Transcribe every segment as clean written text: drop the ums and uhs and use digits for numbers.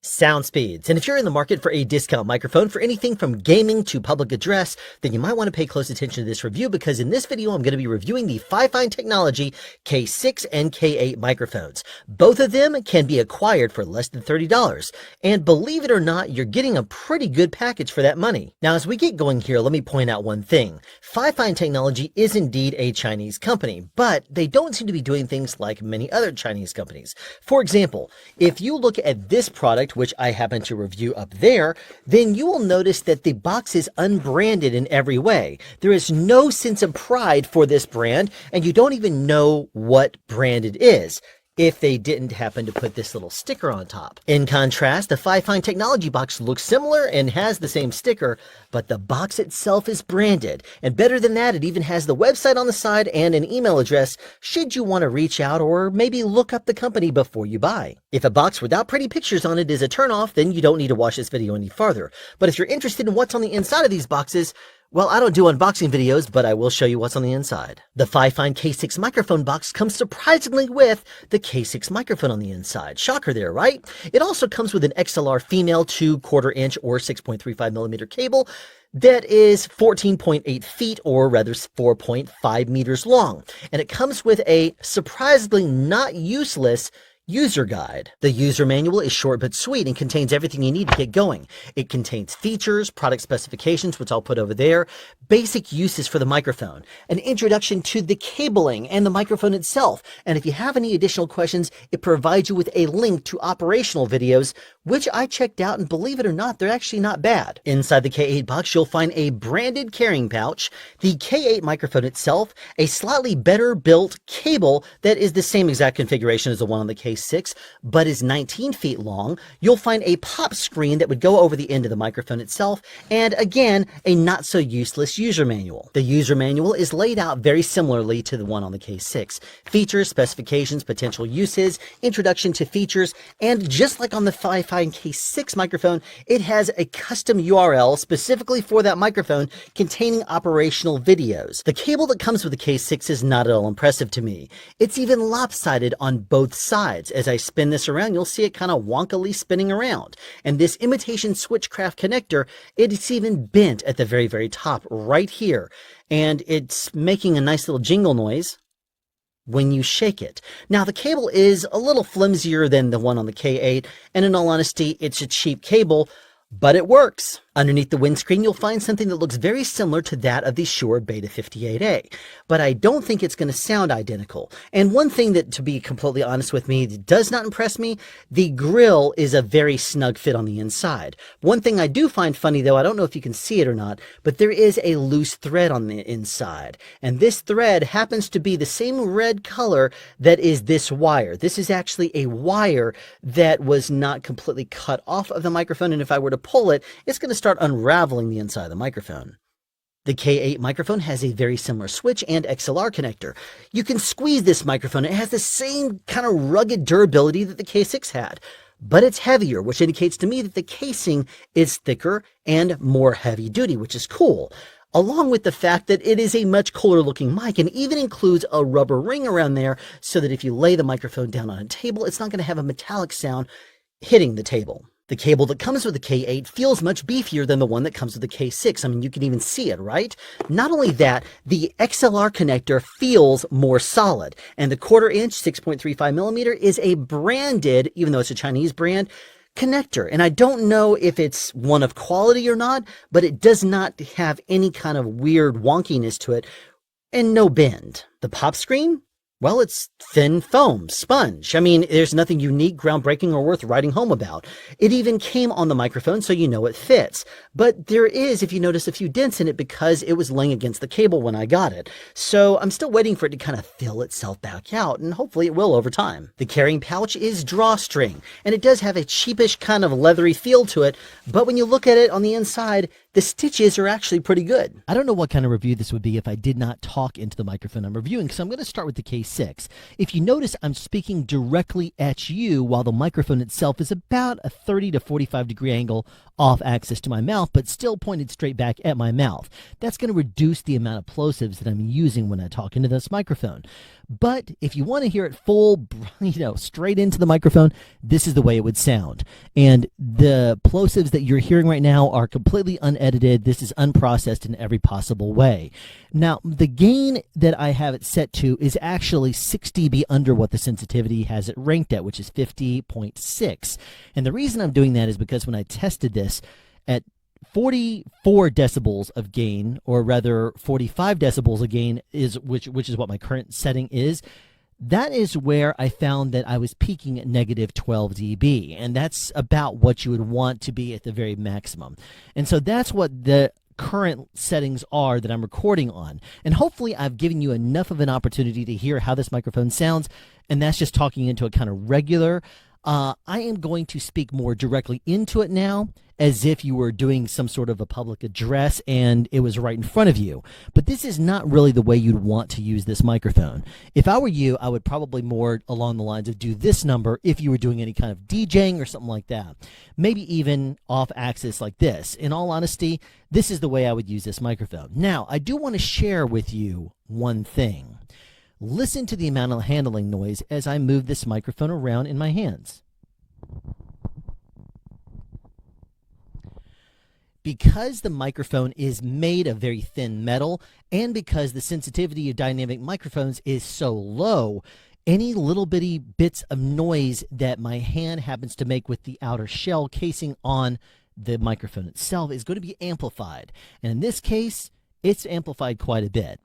Sound speeds. And if you're in the market for a discount microphone for anything from gaming to public address, then you might want to pay close attention to this review, because in this video I'm going to be reviewing the Fifine Technology K6 and K8 microphones. Both of them can be acquired for less than $30, and believe it or not, you're getting a pretty good package for that money. Now, as we get going here, let me point out one thing. Fifine Technology is indeed a Chinese company, but they don't seem to be doing things like many other Chinese companies. For example, if you look at this product, which I happen to review up there, then you will notice that the box is unbranded in every way. There is no sense of pride for this brand, and you don't even know what brand it is if they didn't happen to put this little sticker on top. In contrast, the Fifine Technology box looks similar and has the same sticker, but the box itself is branded. And better than that, it even has the website on the side and an email address should you want to reach out or maybe look up the company before you buy. If a box without pretty pictures on it is a turnoff, then you don't need to watch this video any farther. But if you're interested in what's on the inside of these boxes, well, I don't do unboxing videos, but I will show you what's on the inside. The Fifine K6 microphone box comes surprisingly with the K6 microphone on the inside. Shocker there, right? It also comes with an XLR female 2/4 inch or 6.35 millimeter cable that is 14.8 feet, or rather 4.5 meters long. And it comes with a surprisingly not useless user guide. The user manual is short but sweet and contains everything you need to get going. It contains features, product specifications, which I'll put over there, basic uses for the microphone, an introduction to the cabling and the microphone itself, and if you have any additional questions, it provides you with a link to operational videos, which I checked out, and believe it or not, they're actually not bad. Inside the K8 box, you'll find a branded carrying pouch, the K8 microphone itself, a slightly better built cable that is the same exact configuration as the one on the K6, but is 19 feet long. You'll find a pop screen that would go over the end of the microphone itself, and again, a not so useless user manual. The user manual is laid out very similarly to the one on the K6. Features, specifications, potential uses, introduction to features, and just like on the Fifine K6 microphone, it has a custom URL specifically for that microphone containing operational videos. The cable that comes with the K6 is not at all impressive to me. It's even lopsided on both sides. As I spin this around, you'll see it kind of wonkily spinning around. And this imitation switchcraft connector, it's even bent at the very, very top right here. And it's making a nice little jingle noise when you shake it. Now, the cable is a little flimsier than the one on the K8, and in all honesty, it's a cheap cable, but it works. Underneath the windscreen, you'll find something that looks very similar to that of the Shure Beta 58A, but I don't think it's going to sound identical. And one thing that, to be completely honest with me, does not impress me, the grill is a very snug fit on the inside. One thing I do find funny, though, I don't know if you can see it or not, but there is a loose thread on the inside, and this thread happens to be the same red color that is this wire. This is actually a wire that was not completely cut off of the microphone, and if I were to pull it, it's going to start unraveling the inside of the microphone. The K8 microphone has a very similar switch and XLR connector. You can squeeze this microphone. It has the same kind of rugged durability that the K6 had, but it's heavier, which indicates to me that the casing is thicker and more heavy duty, which is cool. Along with the fact that it is a much cooler looking mic and even includes a rubber ring around there so that if you lay the microphone down on a table, it's not going to have a metallic sound hitting the table. The cable that comes with the K8 feels much beefier than the one that comes with the K6. I mean, you can even see it, right? Not only that, the XLR connector feels more solid, and the 1/4 inch 6.35 millimeter is a branded, even though it's a Chinese brand, connector. And I don't know if it's one of quality or not, but it does not have any kind of weird wonkiness to it and no bend. The pop screen? Well, it's thin foam, sponge. I mean, there's nothing unique, groundbreaking, or worth writing home about. It even came on the microphone, so you know it fits. But there is, if you notice, a few dents in it because it was laying against the cable when I got it. So I'm still waiting for it to kind of fill itself back out, and hopefully it will over time. The carrying pouch is drawstring, and it does have a cheapish kind of leathery feel to it, but when you look at it on the inside, the stitches are actually pretty good. I don't know what kind of review this would be if I did not talk into the microphone I'm reviewing, so I'm going to start with the K6 K6. If you notice, I'm speaking directly at you while the microphone itself is about a 30 to 45 degree angle off axis to my mouth, but still pointed straight back at my mouth. That's going to reduce the amount of plosives that I'm using when I talk into this microphone. But if you want to hear it full, straight into the microphone, this is the way it would sound. And the plosives that you're hearing right now are completely unedited. This is unprocessed in every possible way. Now, the gain that I have it set to is actually 6 dB under what the sensitivity has it ranked at, which is 50.6. And the reason I'm doing that is because when I tested this at 44 decibels of gain, or rather 45 decibels of gain, which is what my current setting is. That is where I found that I was peaking at negative 12 dB, and that's about what you would want to be at the very maximum. And so that's what the current settings are that I'm recording on. And hopefully I've given you enough of an opportunity to hear how this microphone sounds, and that's just talking into a kind of regular. I am going to speak more directly into it now, as if you were doing some sort of a public address and it was right in front of you. But this is not really the way you'd want to use this microphone. If I were you, I would probably more along the lines of do this number if you were doing any kind of DJing or something like that. Maybe even off axis like this. In all honesty, this is the way I would use this microphone. Now, I do want to share with you one thing. Listen to the amount of handling noise as I move this microphone around in my hands. Because the microphone is made of very thin metal, and because the sensitivity of dynamic microphones is so low, any little bitty bits of noise that my hand happens to make with the outer shell casing on the microphone itself is going to be amplified. And in this case, it's amplified quite a bit.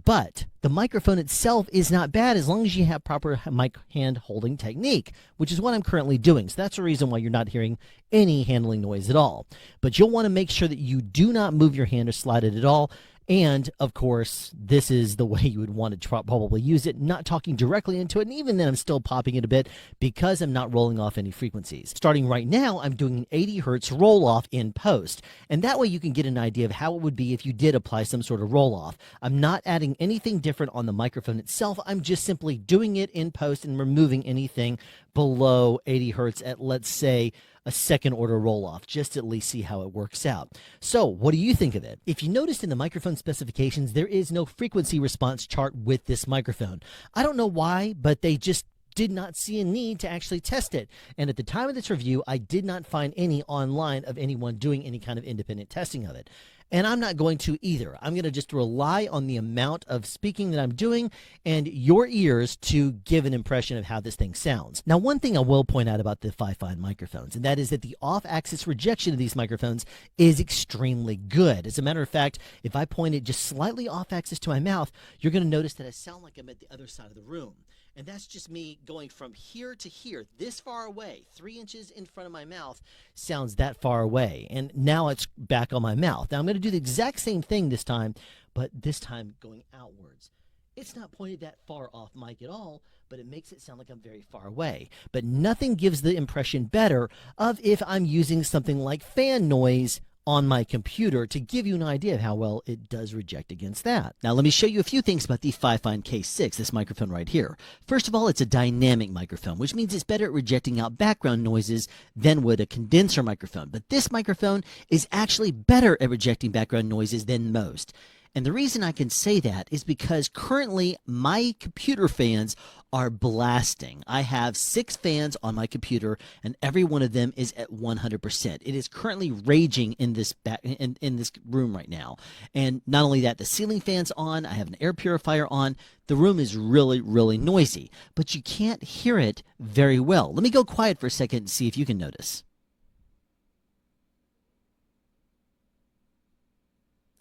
But the microphone itself is not bad as long as you have proper mic hand holding technique, which is what I'm currently doing. So that's the reason why you're not hearing any handling noise at all. But you'll want to make sure that you do not move your hand or slide it at all. And, of course, this is the way you would want to probably use it, not talking directly into it. And even then, I'm still popping it a bit because I'm not rolling off any frequencies. Starting right now, I'm doing an 80 hertz roll-off in post. And that way you can get an idea of how it would be if you did apply some sort of roll-off. I'm not adding anything different on the microphone itself. I'm just simply doing it in post and removing anything below 80 hertz at, let's say, a second order roll-off, just to at least see how it works out. So what do you think of it? If you noticed in the microphone specifications, there is no frequency response chart with this microphone. I don't know why, but they just did not see a need to actually test it. And at the time of this review, I did not find any online of anyone doing any kind of independent testing of it. And I'm not going to either. I'm going to just rely on the amount of speaking that I'm doing and your ears to give an impression of how this thing sounds. Now, one thing I will point out about the Fifine microphones, and that is that the off-axis rejection of these microphones is extremely good. As a matter of fact, if I point it just slightly off-axis to my mouth, you're going to notice that I sound like I'm at the other side of the room. And that's just me going from here to here, this far away, 3 inches in front of my mouth, sounds that far away. And now it's back on my mouth. Now I'm going to do the exact same thing this time, but this time going outwards. It's not pointed that far off mic at all, but it makes it sound like I'm very far away. But nothing gives the impression better of if I'm using something like fan noise on my computer to give you an idea of how well it does reject against that. Now let me show you a few things about the Fifine K6, this microphone right here. First of all, it's a dynamic microphone, which means it's better at rejecting out background noises than would a condenser microphone. But this microphone is actually better at rejecting background noises than most. And the reason I can say that is because currently my computer fans are blasting. I have 6 fans on my computer, and every one of them is at 100%. It is currently raging in this in this room right now. And not only that, the ceiling fan's on. I have an air purifier on. The room is really, really noisy, but you can't hear it very well. Let me go quiet for a second and see if you can notice.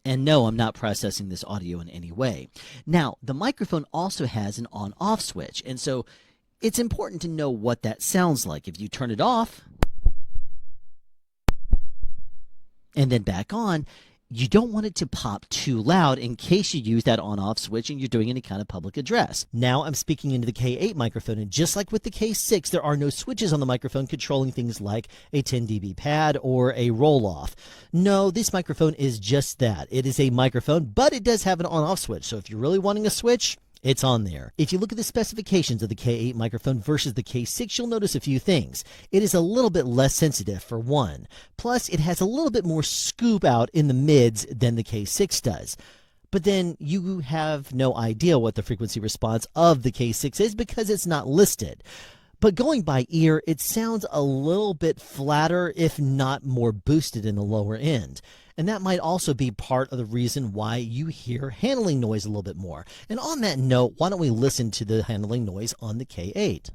And no, I'm not processing this audio in any way. Now, the microphone also has an on-off switch, and so it's important to know what that sounds like. If you turn it off and then back on, you don't want it to pop too loud in case you use that on-off switch and you're doing any kind of public address. Now I'm speaking into the K8 microphone, and just like with the K6, there are no switches on the microphone controlling things like a 10 dB pad or a roll-off. No, this microphone is just that. It is a microphone, but it does have an on-off switch. So if you're really wanting a switch, It's on there. If you look at the specifications of the K8 microphone versus the K6, you'll notice a few things. It is a little bit less sensitive, for one. Plus, it has a little bit more scoop out in the mids than the K6 does. But then you have no idea what the frequency response of the K6 is because it's not listed. But going by ear, it sounds a little bit flatter, if not more boosted in the lower end. And that might also be part of the reason why you hear handling noise a little bit more. And on that note, why don't we listen to the handling noise on the K8?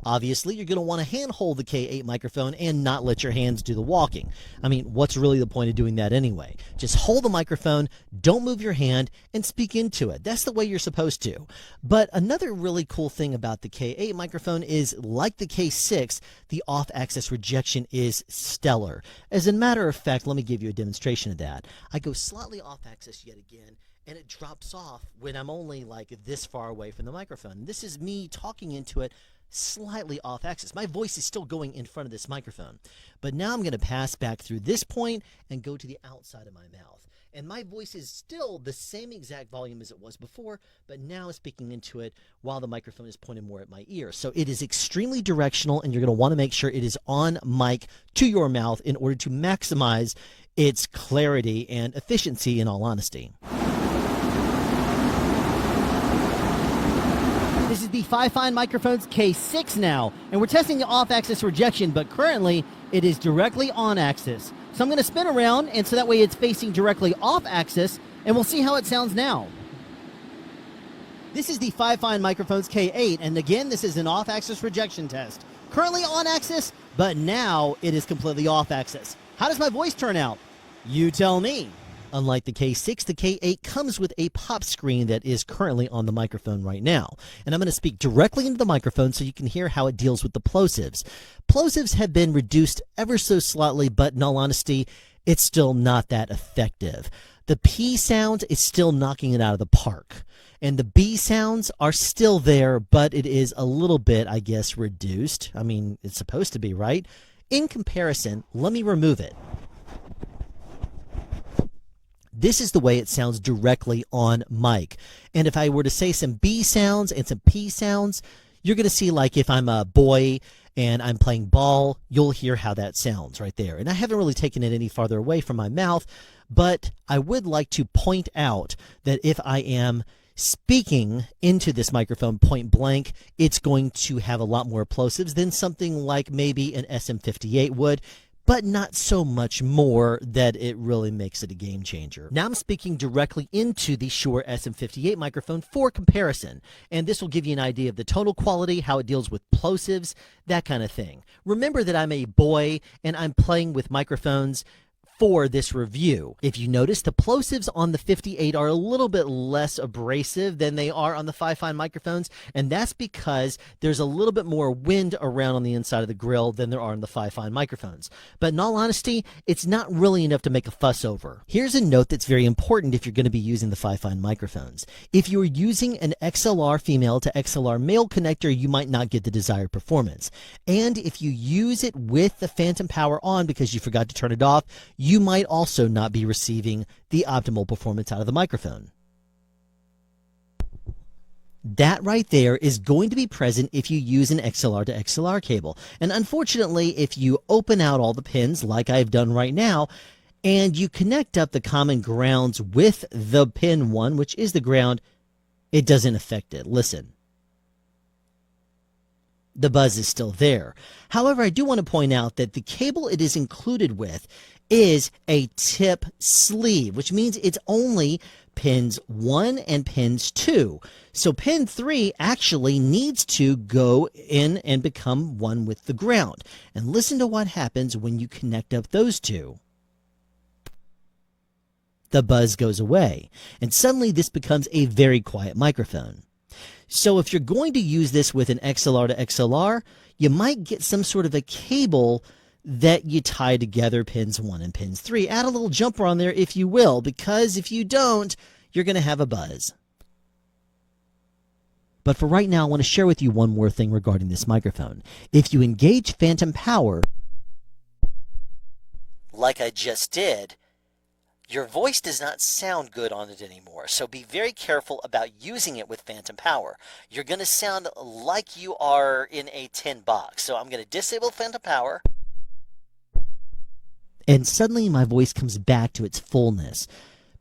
Obviously, you're going to want to hand-hold the K8 microphone and not let your hands do the walking. I mean, what's really the point of doing that anyway? Just hold the microphone, don't move your hand, and speak into it. That's the way you're supposed to. But another really cool thing about the K8 microphone is, like the K6, the off-axis rejection is stellar. As a matter of fact, let me give you a demonstration of that. I go slightly off-axis yet again, and it drops off when I'm only like this far away from the microphone. This is me talking into it slightly off axis. My voice is still going in front of this microphone. But now I'm going to pass back through this point and go to the outside of my mouth. And my voice is still the same exact volume as it was before, but now speaking into it while the microphone is pointed more at my ear. So it is extremely directional, and you're going to want to make sure it is on mic to your mouth in order to maximize its clarity and efficiency, in all honesty. This is the Fifine Microphones K6 now, and we're testing the off-axis rejection, but currently it is directly on-axis. So I'm going to spin around, and so that way it's facing directly off-axis, and we'll see how it sounds now. This is the Fifine Microphones K8, and again, this is an off-axis rejection test. Currently on-axis, but now it is completely off-axis. How does my voice turn out? You tell me. Unlike the K6, the K8 comes with a pop screen that is currently on the microphone right now. And I'm going to speak directly into the microphone so you can hear how it deals with the plosives. Plosives have been reduced ever so slightly, but in all honesty, it's still not that effective. The P sound is still knocking it out of the park. And the B sounds are still there, but it is a little bit, I guess, reduced. I mean, it's supposed to be, right? In comparison, let me remove it. This is the way it sounds directly on mic. And if I were to say some B sounds and some P sounds, you're going to see, like, if I'm a boy and I'm playing ball, you'll hear how that sounds right there. And I haven't really taken it any farther away from my mouth, but I would like to point out that if I am speaking into this microphone point blank, it's going to have a lot more plosives than something like maybe an SM58 would, but not so much more that it really makes it a game changer. Now I'm speaking directly into the Shure SM58 microphone for comparison, and this will give you an idea of the tonal quality, how it deals with plosives, that kind of thing. Remember that I'm a boy and I'm playing with microphones for this review. If you notice, the plosives on the 58 are a little bit less abrasive than they are on the Fifine microphones, and that's because there's a little bit more wind around on the inside of the grill than there are on the Fifine microphones. But in all honesty, it's not really enough to make a fuss over. Here's a note that's very important if you're going to be using the Fifine microphones. If you're using an XLR female to XLR male connector, you might not get the desired performance. And if you use it with the phantom power on because you forgot to turn it off, you might also not be receiving the optimal performance out of the microphone. That right there is going to be present if you use an XLR to XLR cable. And unfortunately, if you open out all the pins like I've done right now, and you connect up the common grounds with the pin 1, which is the ground, it doesn't affect it. Listen. The buzz is still there. However, I do want to point out that the cable it is included with is a tip sleeve, which means it's only pins 1 and pins 2. So pin 3 actually needs to go in and become one with the ground. And listen to what happens when you connect up those two. The buzz goes away, and suddenly this becomes a very quiet microphone. So if you're going to use this with an XLR to XLR, you might get some sort of a cable that you tie together pins 1 and pins 3. Add a little jumper on there if you will, because if you don't, you're going to have a buzz. But for right now, I want to share with you one more thing regarding this microphone. If you engage phantom power, like I just did, your voice does not sound good on it anymore, so be very careful about using it with phantom power. You're going to sound like you are in a tin box. So I'm going to disable phantom power. And suddenly my voice comes back to its fullness.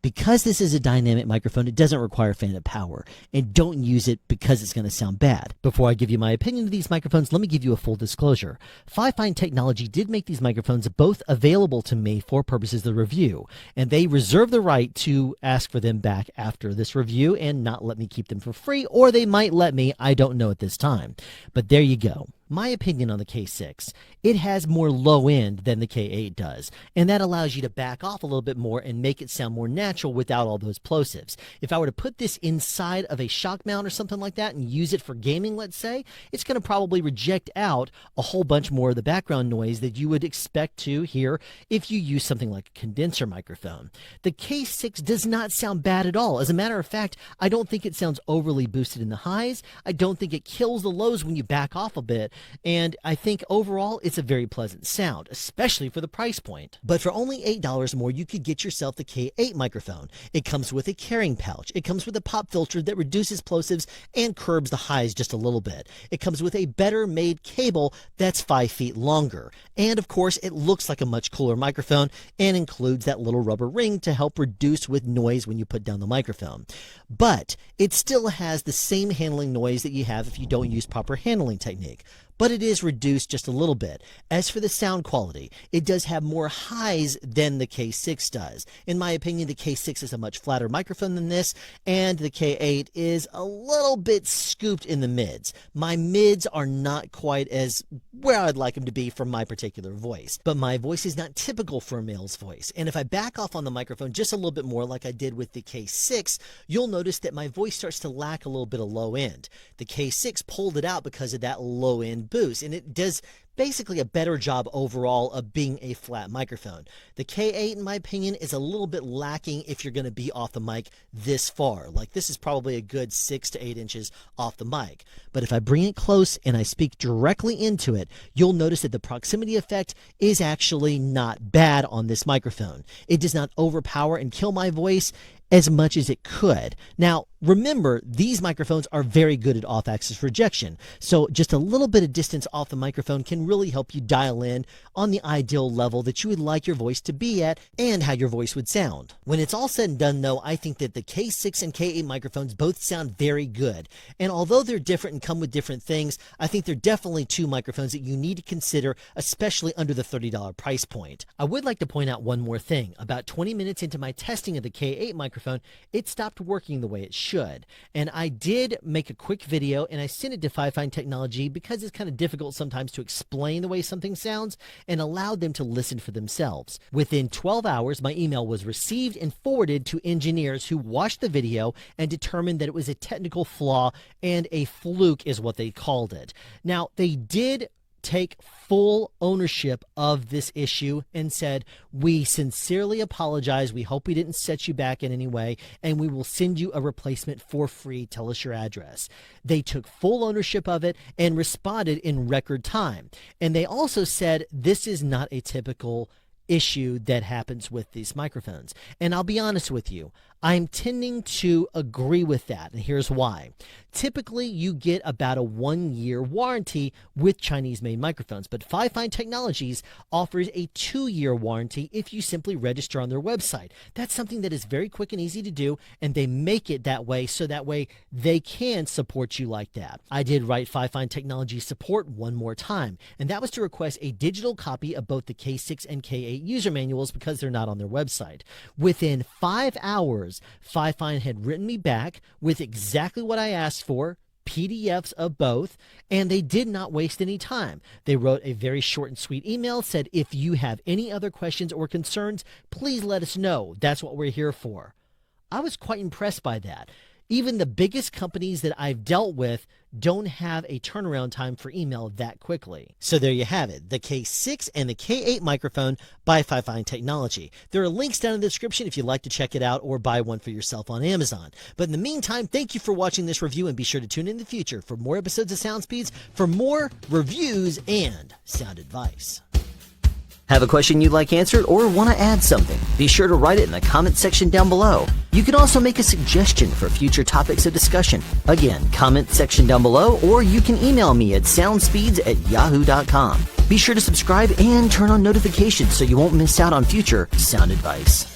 Because this is a dynamic microphone, it doesn't require phantom power, and don't use it because it's going to sound bad. Before I give you my opinion of these microphones, let me give you a full disclosure. Fifine Technology did make these microphones both available to me for purposes of the review, and they reserve the right to ask for them back after this review and not let me keep them for free, or they might let me, I don't know at this time. But there you go. My opinion on the K6, it has more low end than the K8 does, and that allows you to back off a little bit more and make it sound more natural without all those plosives. If I were to put this inside of a shock mount or something like that and use it for gaming, let's say, it's going to probably reject out a whole bunch more of the background noise that you would expect to hear if you use something like a condenser microphone. The K6 does not sound bad at all. As a matter of fact, I don't think it sounds overly boosted in the highs. I don't think it kills the lows when you back off a bit. And I think overall it's a very pleasant sound, especially for the price point. But for only $8 more, you could get yourself the K8 microphone. It comes with a carrying pouch. It comes with a pop filter that reduces plosives and curbs the highs just a little bit. It comes with a better made cable that's 5 feet longer. And of course, it looks like a much cooler microphone and includes that little rubber ring to help reduce with noise when you put down the microphone. But it still has the same handling noise that you have if you don't use proper handling technique. But it is reduced just a little bit. As for the sound quality, it does have more highs than the K6 does. In my opinion, the K6 is a much flatter microphone than this, and the K8 is a little bit scooped in the mids. My mids are not quite as where I'd like them to be for my particular voice. But my voice is not typical for a male's voice. And if I back off on the microphone just a little bit more like I did with the K6, you'll notice that my voice starts to lack a little bit of low end. The K6 pulled it out because of that low end boost, and it does basically a better job overall of being a flat microphone. The K8, in my opinion, is a little bit lacking if you're going to be off the mic this far. Like, this is probably a good 6 to 8 inches off the mic. But if I bring it close and I speak directly into it, you'll notice that the proximity effect is actually not bad on this microphone. It does not overpower and kill my voice as much as it could. Now, remember, these microphones are very good at off-axis rejection, so just a little bit of distance off the microphone can really help you dial in on the ideal level that you would like your voice to be at and how your voice would sound. When it's all said and done, though, I think that the K6 and K8 microphones both sound very good, and although they're different and come with different things, I think they're definitely two microphones that you need to consider, especially under the $30 price point. I would like to point out one more thing. About 20 minutes into my testing of the K8 microphone, it stopped working the way it should. And I did make a quick video and I sent it to Fifine Technology because it's kind of difficult sometimes to explain the way something sounds, and allowed them to listen for themselves. Within 12 hours, my email was received and forwarded to engineers who watched the video and determined that it was a technical flaw and a fluke is what they called it. Now, they did take full ownership of this issue and said, "We sincerely apologize. We hope we didn't set you back in any way, and we will send you a replacement for free. Tell us your address." They took full ownership of it and responded in record time. And they also said this is not a typical issue that happens with these microphones. And I'll be honest with you, I'm tending to agree with that, and here's why. Typically, you get about a 1-year warranty with Chinese-made microphones, but Fifine Technologies offers a 2-year warranty if you simply register on their website. That's something that is very quick and easy to do, and they make it that way so that way they can support you like that. I did write Fifine Technologies support one more time, and that was to request a digital copy of both the K6 and K8 user manuals because they're not on their website. Within 5 hours, Fifine had written me back with exactly what I asked for, PDFs of both, and they did not waste any time. They wrote a very short and sweet email, said, "If you have any other questions or concerns, please let us know. That's what we're here for." I was quite impressed by that. Even the biggest companies that I've dealt with don't have a turnaround time for email that quickly. So there you have it, the K6 and the K8 microphone by Fifine Technology. There are links down in the description if you'd like to check it out or buy one for yourself on Amazon. But in the meantime, thank you for watching this review, and be sure to tune in the future for more episodes of Sound Speeds, for more reviews and sound advice. Have a question you'd like answered or want to add something? Be sure to write it in the comment section down below. You can also make a suggestion for future topics of discussion. Again, comment section down below, or you can email me at soundspeeds@yahoo.com. Be sure to subscribe and turn on notifications so you won't miss out on future sound advice.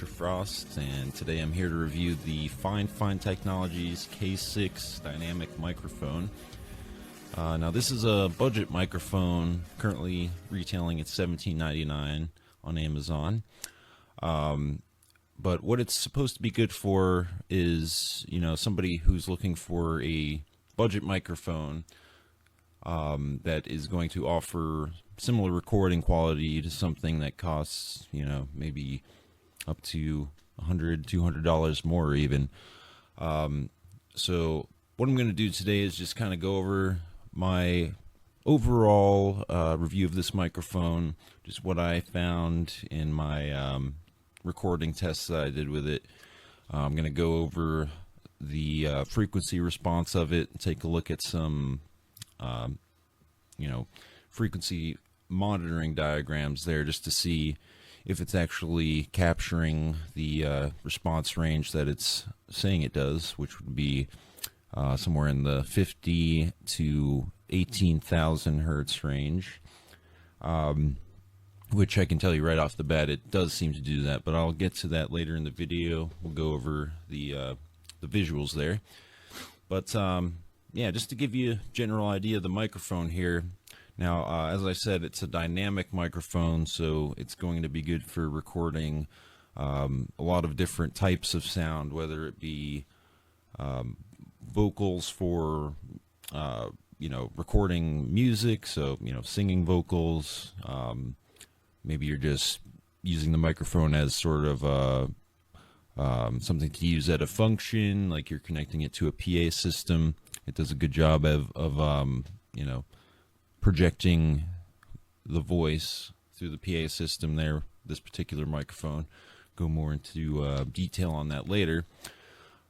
Frost, and today I'm here to review the Fifine Technologies K6 dynamic microphone. Now this is a budget microphone, currently retailing at $17.99 on Amazon. But what it's supposed to be good for is, somebody who's looking for a budget microphone that is going to offer similar recording quality to something that costs, maybe up to $100, $200 more even. So what I'm going to do today is just kind of go over my overall review of this microphone, just what I found in my recording tests that I did with it. I'm going to go over the frequency response of it, and take a look at some frequency monitoring diagrams there, just to see if it's actually capturing the response range that it's saying it does, which would be somewhere in the 50 to 18,000 hertz range, which I can tell you right off the bat, it does seem to do that, but I'll get to that later in the video. We'll go over the visuals there. But yeah, just to give you a general idea of the microphone here. Now, as I said, it's a dynamic microphone, so it's going to be good for recording a lot of different types of sound, whether it be vocals for, recording music, so, singing vocals. Maybe you're just using the microphone as sort of something to use at a function, like you're connecting it to a PA system. It does a good job of projecting the voice through the PA system there, this particular microphone. Go more into detail on that later.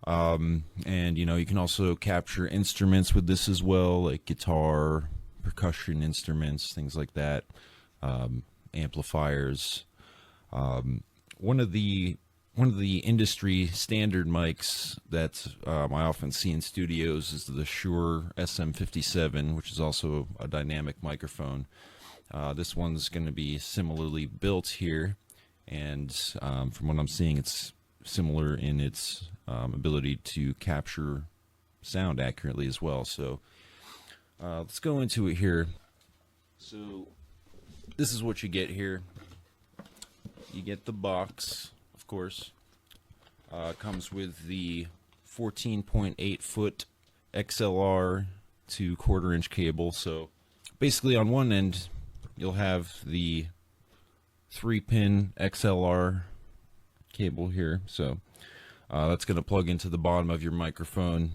And you can also capture instruments with this as well, like guitar, percussion instruments, things like that, amplifiers. One of the industry standard mics that I often see in studios is the Shure SM57, which is also a dynamic microphone. This one's going to be similarly built here, and from what I'm seeing, it's similar in its ability to capture sound accurately as well. So let's go into it here. So this is what you get here. You get the box, of course. Comes with the 14.8 foot XLR to 1/4 inch cable. So basically on one end you'll have the 3-pin XLR cable here. So that's going to plug into the bottom of your microphone.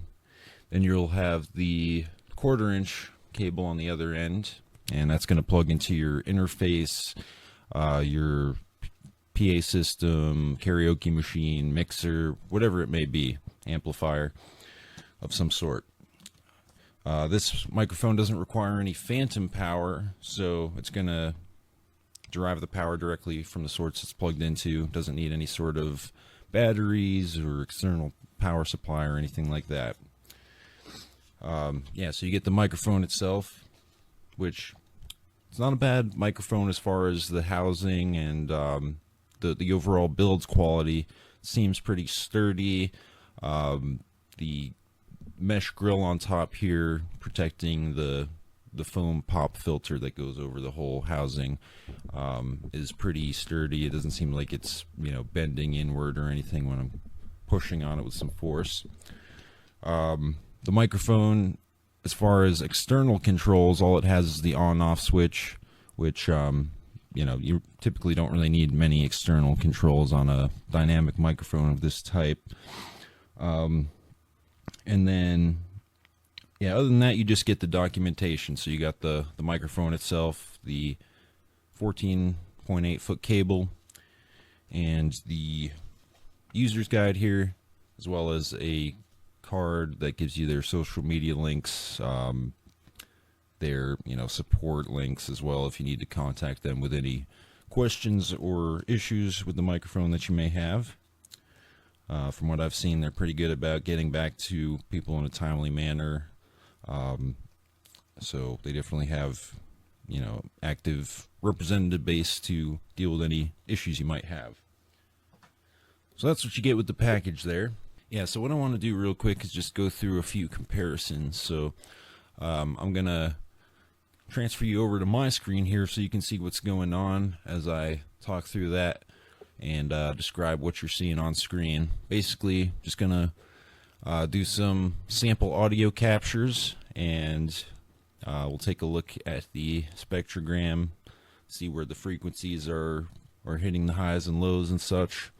Then you'll have the 1/4 inch cable on the other end, and that's going to plug into your interface, your PA system, karaoke machine, mixer, whatever it may be, amplifier of some sort. This microphone doesn't require any phantom power, so it's going to derive the power directly from the source it's plugged into. Doesn't need any sort of batteries or external power supply or anything like that. Yeah, so you get the microphone itself, which it's not a bad microphone as far as the housing and the overall build quality. Seems pretty sturdy. The mesh grill on top here protecting the foam pop filter that goes over the whole housing is pretty sturdy. It doesn't seem like it's, you know, bending inward or anything when I'm pushing on it with some force. The microphone, as far as external controls, all it has is the on-off switch, which you know, you typically don't really need many external controls on a dynamic microphone of this type. And then, yeah, other than that, you just get the documentation. So you got the microphone itself, the 14.8 foot cable, and the user's guide here, as well as a card that gives you their social media links, their, you know, support links as well if you need to contact them with any questions or issues with the microphone that you may have. From what I've seen, they're pretty good about getting back to people in a timely manner. So they definitely have, you know, active representative base to deal with any issues you might have. So that's what you get with the package there. Yeah, so what I want to do real quick is just go through a few comparisons. So I'm going to transfer you over to my screen here so you can see what's going on as I talk through that and describe what you're seeing on screen. Basically, just going to do some sample audio captures, and we'll take a look at the spectrogram, see where the frequencies are hitting the highs and lows and such.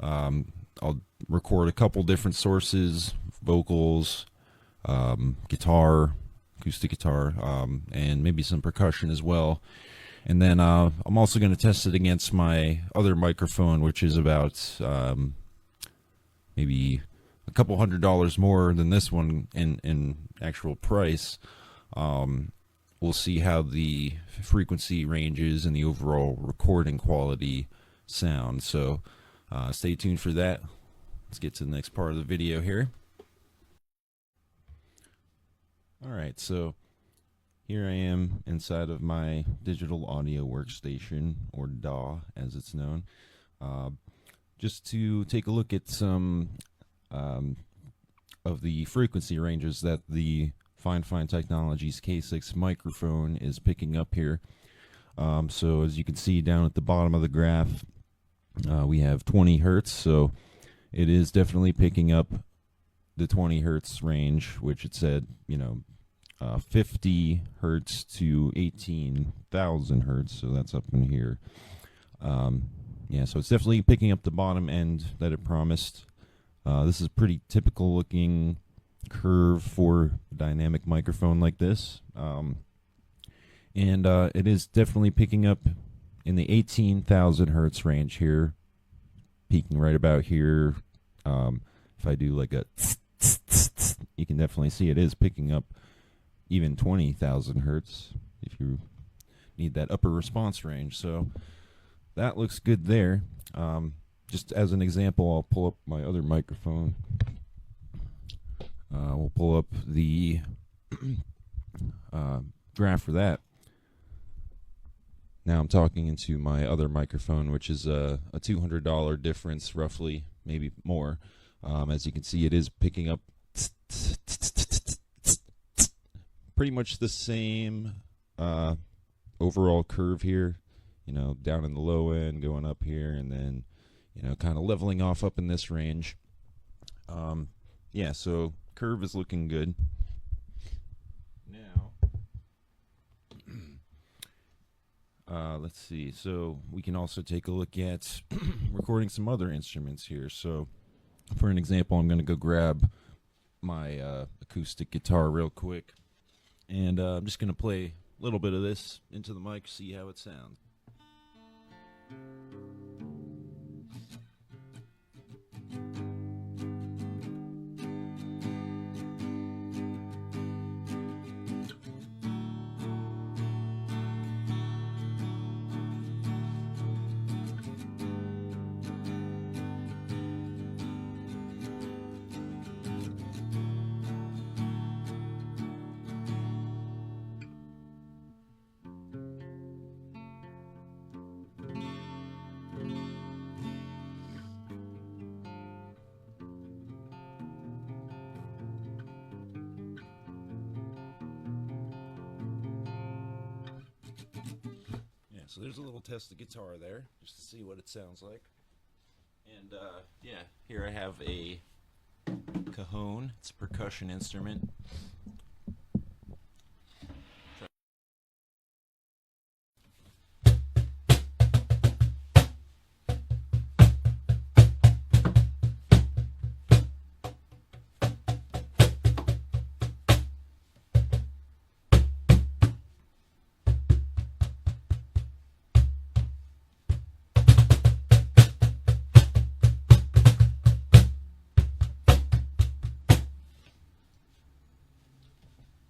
I'll record a couple different sources, vocals, guitar, acoustic guitar, and maybe some percussion as well. And then I'm also going to test it against my other microphone, which is about maybe a couple $100 more than this one in actual price. We'll see how the frequency ranges and the overall recording quality sound. So stay tuned for that. Let's get to the next part of the video here. Alright, so here I am inside of my digital audio workstation, or DAW as it's known, just to take a look at some of the frequency ranges that the Fifine Technologies K6 microphone is picking up here. So as you can see down at the bottom of the graph, we have 20 hertz, so it is definitely picking up the 20 hertz range, which it said, you know, 50 hertz to 18,000 hertz, so that's up in here. Yeah, so it's definitely picking up the bottom end that it promised. This is a pretty typical looking curve for a dynamic microphone like this. And it is definitely picking up in the 18,000 hertz range here, peaking right about here. If I do like a you can definitely see it is picking up even 20,000 hertz if you need that upper response range. So that looks good there. Just as an example, I'll pull up my other microphone. We'll pull up the graph for that. Now I'm talking into my other microphone, which is a $200 difference, roughly, maybe more. As you can see, it is picking up pretty much the same overall curve here. You know, down in the low end, going up here, and then, you know, kind of leveling off up in this range. Yeah, so curve is looking good. Now, let's see. So we can also take a look at recording some other instruments here. So, for an example, I'm going to go grab my acoustic guitar real quick, and I'm just going to play a little bit of this into the mic, see how it sounds. So there's a little test of guitar there, just to see what it sounds like. And yeah, here I have a cajon. It's a percussion instrument.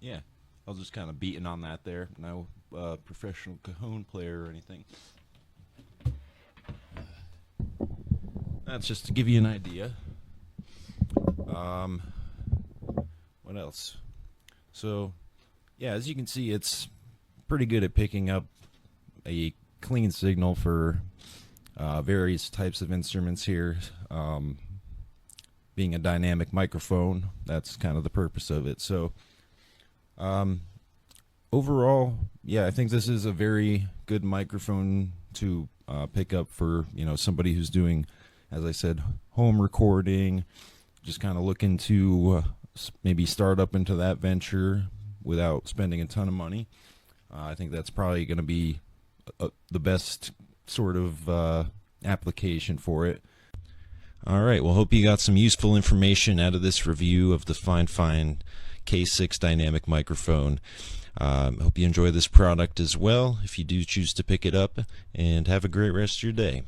Yeah, I was just kind of beating on that there. No professional cajon player or anything. That's just to give you an idea. What else? So, yeah, as you can see, it's pretty good at picking up a clean signal for various types of instruments here. Being a dynamic microphone, that's kind of the purpose of it. So, overall, yeah, I think this is a very good microphone to pick up for, you know, somebody who's doing, as I said, home recording, just kind of looking to maybe start up into that venture without spending a ton of money. I think that's probably going to be the best sort of application for it. All right, well, hope you got some useful information out of this review of the Fifine K6 dynamic microphone. Hope you enjoy this product as well, if you do choose to pick it up, and have a great rest of your day.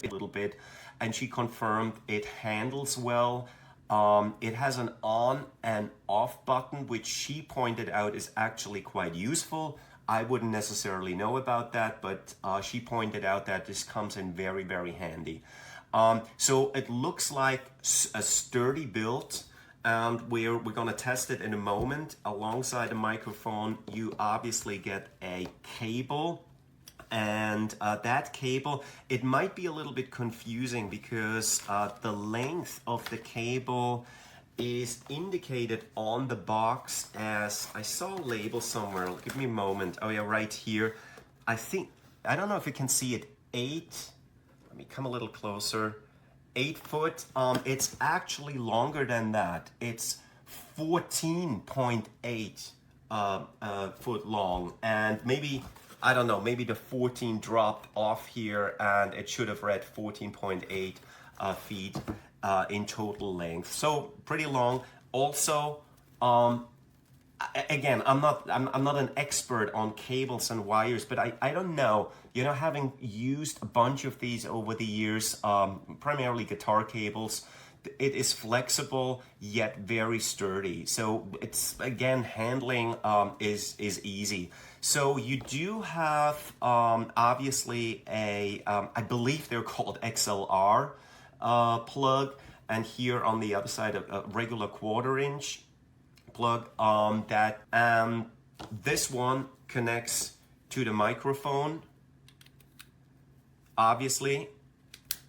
A little bit, and she confirmed it handles well. It has an on and off button, which she pointed out is actually quite useful. I wouldn't necessarily know about that, but she pointed out that this comes in very, very handy. So it looks like a sturdy build, and we're going to test it in a moment. Alongside the microphone, you obviously get a cable. And that cable, it might be a little bit confusing because the length of the cable is indicated on the box as, I saw a label somewhere, give me a moment. Oh yeah, right here. I don't know if you can see it, let me come a little closer, 8 foot. It's actually longer than that. It's 14.8 foot long, and maybe, I don't know, maybe the 14 dropped off here and it should have read 14.8 feet in total length. So pretty long. Also, again, I'm not an expert on cables and wires, but I don't know, you know, having used a bunch of these over the years, primarily guitar cables, it is flexible yet very sturdy. So it's, again, handling is easy. So you do have obviously I believe they're called XLR plug, and here on the other side a regular 1/4 inch plug. This one connects to the microphone, obviously,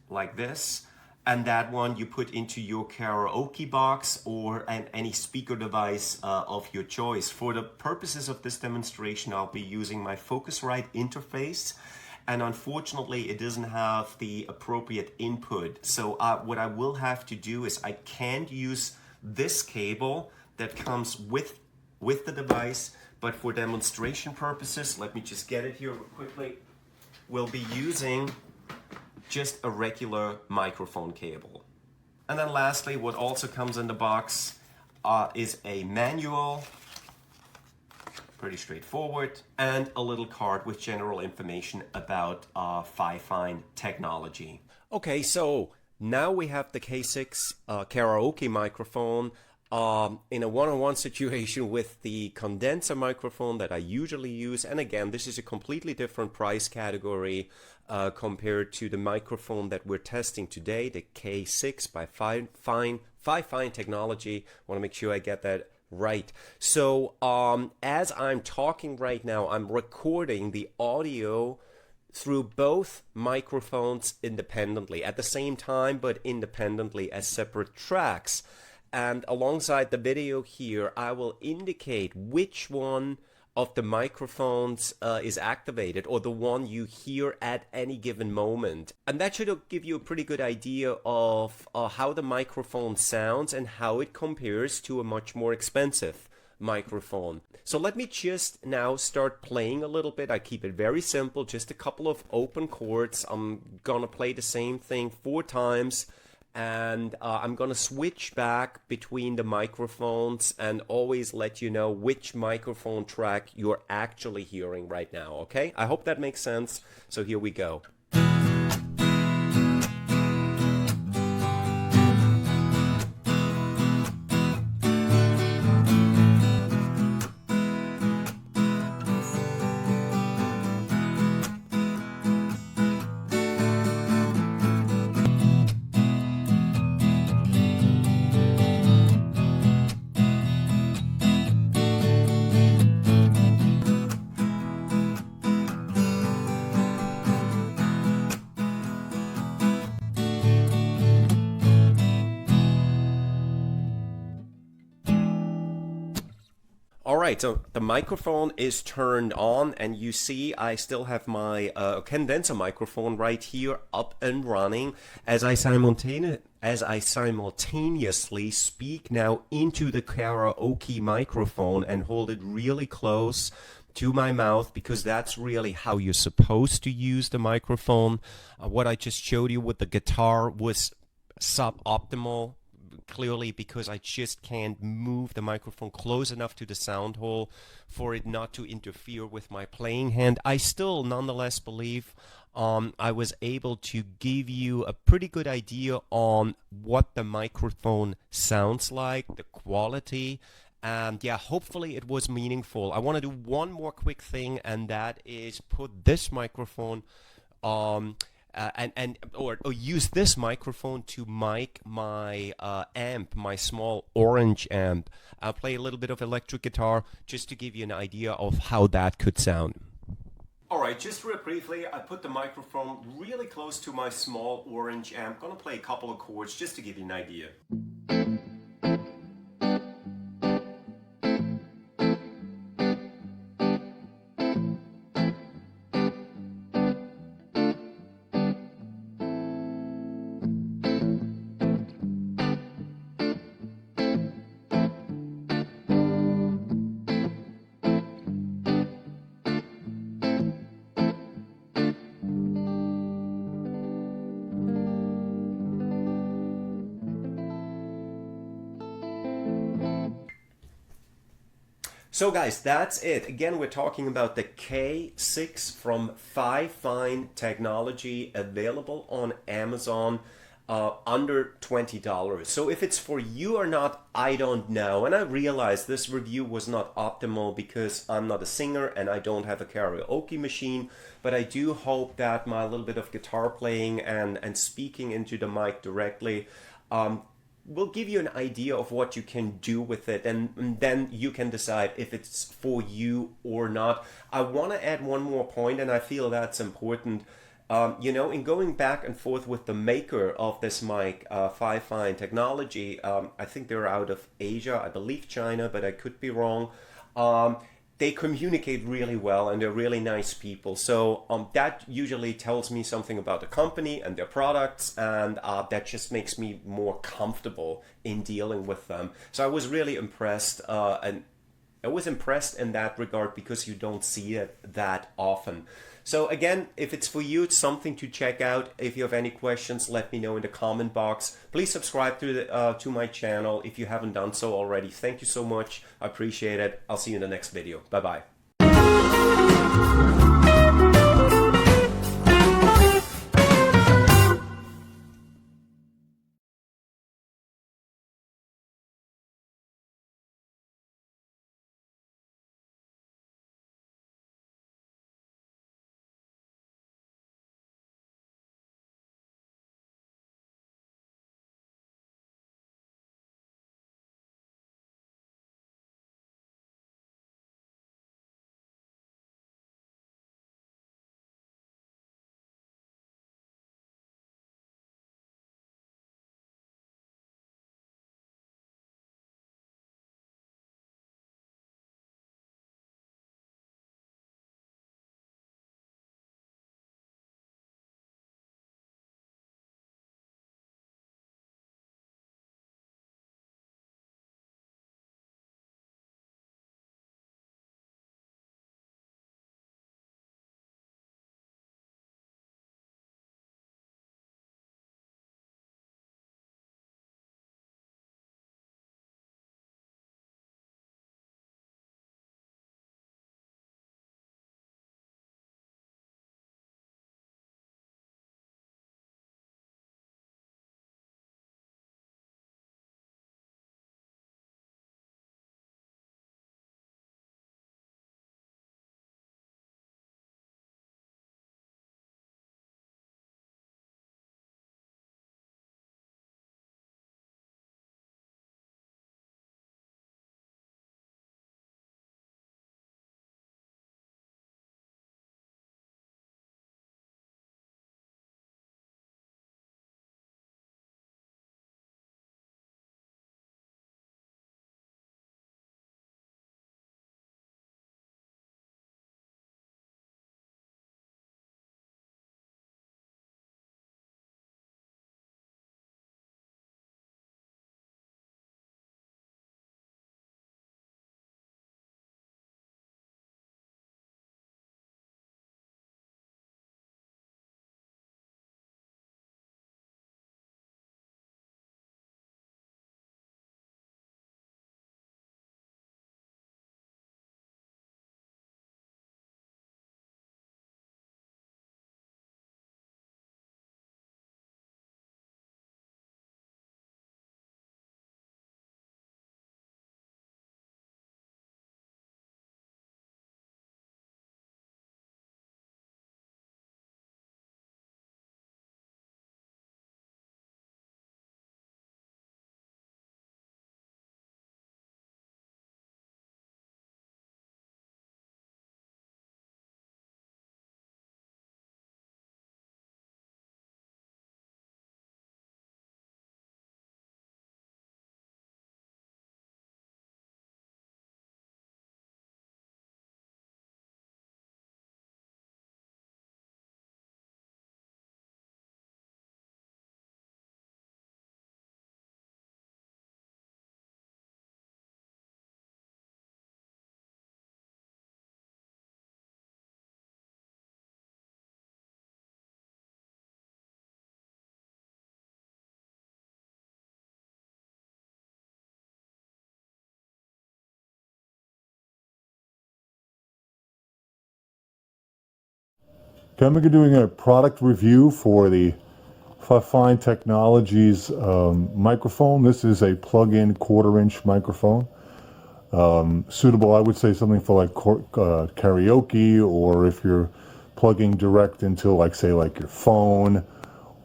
like this. And that one you put into your karaoke box or any speaker device of your choice. For the purposes of this demonstration, I'll be using my Focusrite interface. And unfortunately, it doesn't have the appropriate input. So what I will have to do is I can't use this cable that comes with the device. But for demonstration purposes, let me just get it here real quickly. We'll be using just a regular microphone cable. And then lastly, what also comes in the box is a manual, pretty straightforward, and a little card with general information about Fifine technology. Okay, so now we have the K6 karaoke microphone in a one-on-one situation with the condenser microphone that I usually use. And again, this is a completely different price category compared to the microphone that we're testing today, the K6 by Fifine Technology. I want to make sure I get that right. So as I'm talking right now, I'm recording the audio through both microphones independently at the same time, but independently as separate tracks. And alongside the video here, I will indicate which one of the microphones is activated, or the one you hear at any given moment. And that should give you a pretty good idea of how the microphone sounds and how it compares to a much more expensive microphone. So let me just now start playing a little bit. I keep it very simple, just a couple of open chords. I'm gonna play the same thing 4 times. And I'm going to switch back between the microphones and always let you know which microphone track you're actually hearing right now, okay? I hope that makes sense. So here we go. All right, so the microphone is turned on, and you see I still have my condenser microphone right here up and running as I simultaneously speak now into the karaoke microphone and hold it really close to my mouth, because that's really how you're supposed to use the microphone. What I just showed you with the guitar was suboptimal, clearly, because I just can't move the microphone close enough to the sound hole for it not to interfere with my playing hand. I still nonetheless believe I was able to give you a pretty good idea on what the microphone sounds like, the quality, and yeah, hopefully it was meaningful. I want to do one more quick thing, and that is put this microphone or use this microphone to mic my amp, my small orange amp. I'll play a little bit of electric guitar just to give you an idea of how that could sound. All right, just real briefly, I put the microphone really close to my small orange amp. I'm gonna play a couple of chords just to give you an idea. So guys, that's it. Again, we're talking about the K6 from Fifine Technology, available on Amazon. under $20. So if it's for you or not, I don't know. And I realize this review was not optimal because I'm not a singer and I don't have a karaoke machine, but I do hope that my little bit of guitar playing and speaking into the mic directly will give you an idea of what you can do with it, and then you can decide if it's for you or not. I want to add one more point, and I feel that's important. In going back and forth with the maker of this mic, Fifine Technology, I think they're out of Asia, I believe China, but I could be wrong. They communicate really well and they're really nice people. So that usually tells me something about the company and their products, and that just makes me more comfortable in dealing with them. So I was really impressed, and I was impressed in that regard because you don't see it that often. So again, if it's for you, it's something to check out. If you have any questions, let me know in the comment box. Please subscribe to my channel if you haven't done so already. Thank you so much. I appreciate it. I'll see you in the next video. Bye-bye. Okay, I'm going to be doing a product review for the Fifine Technologies microphone. This is a plug-in 1/4-inch microphone. Suitable, I would say, something for like karaoke, or if you're plugging direct into, like, say, like your phone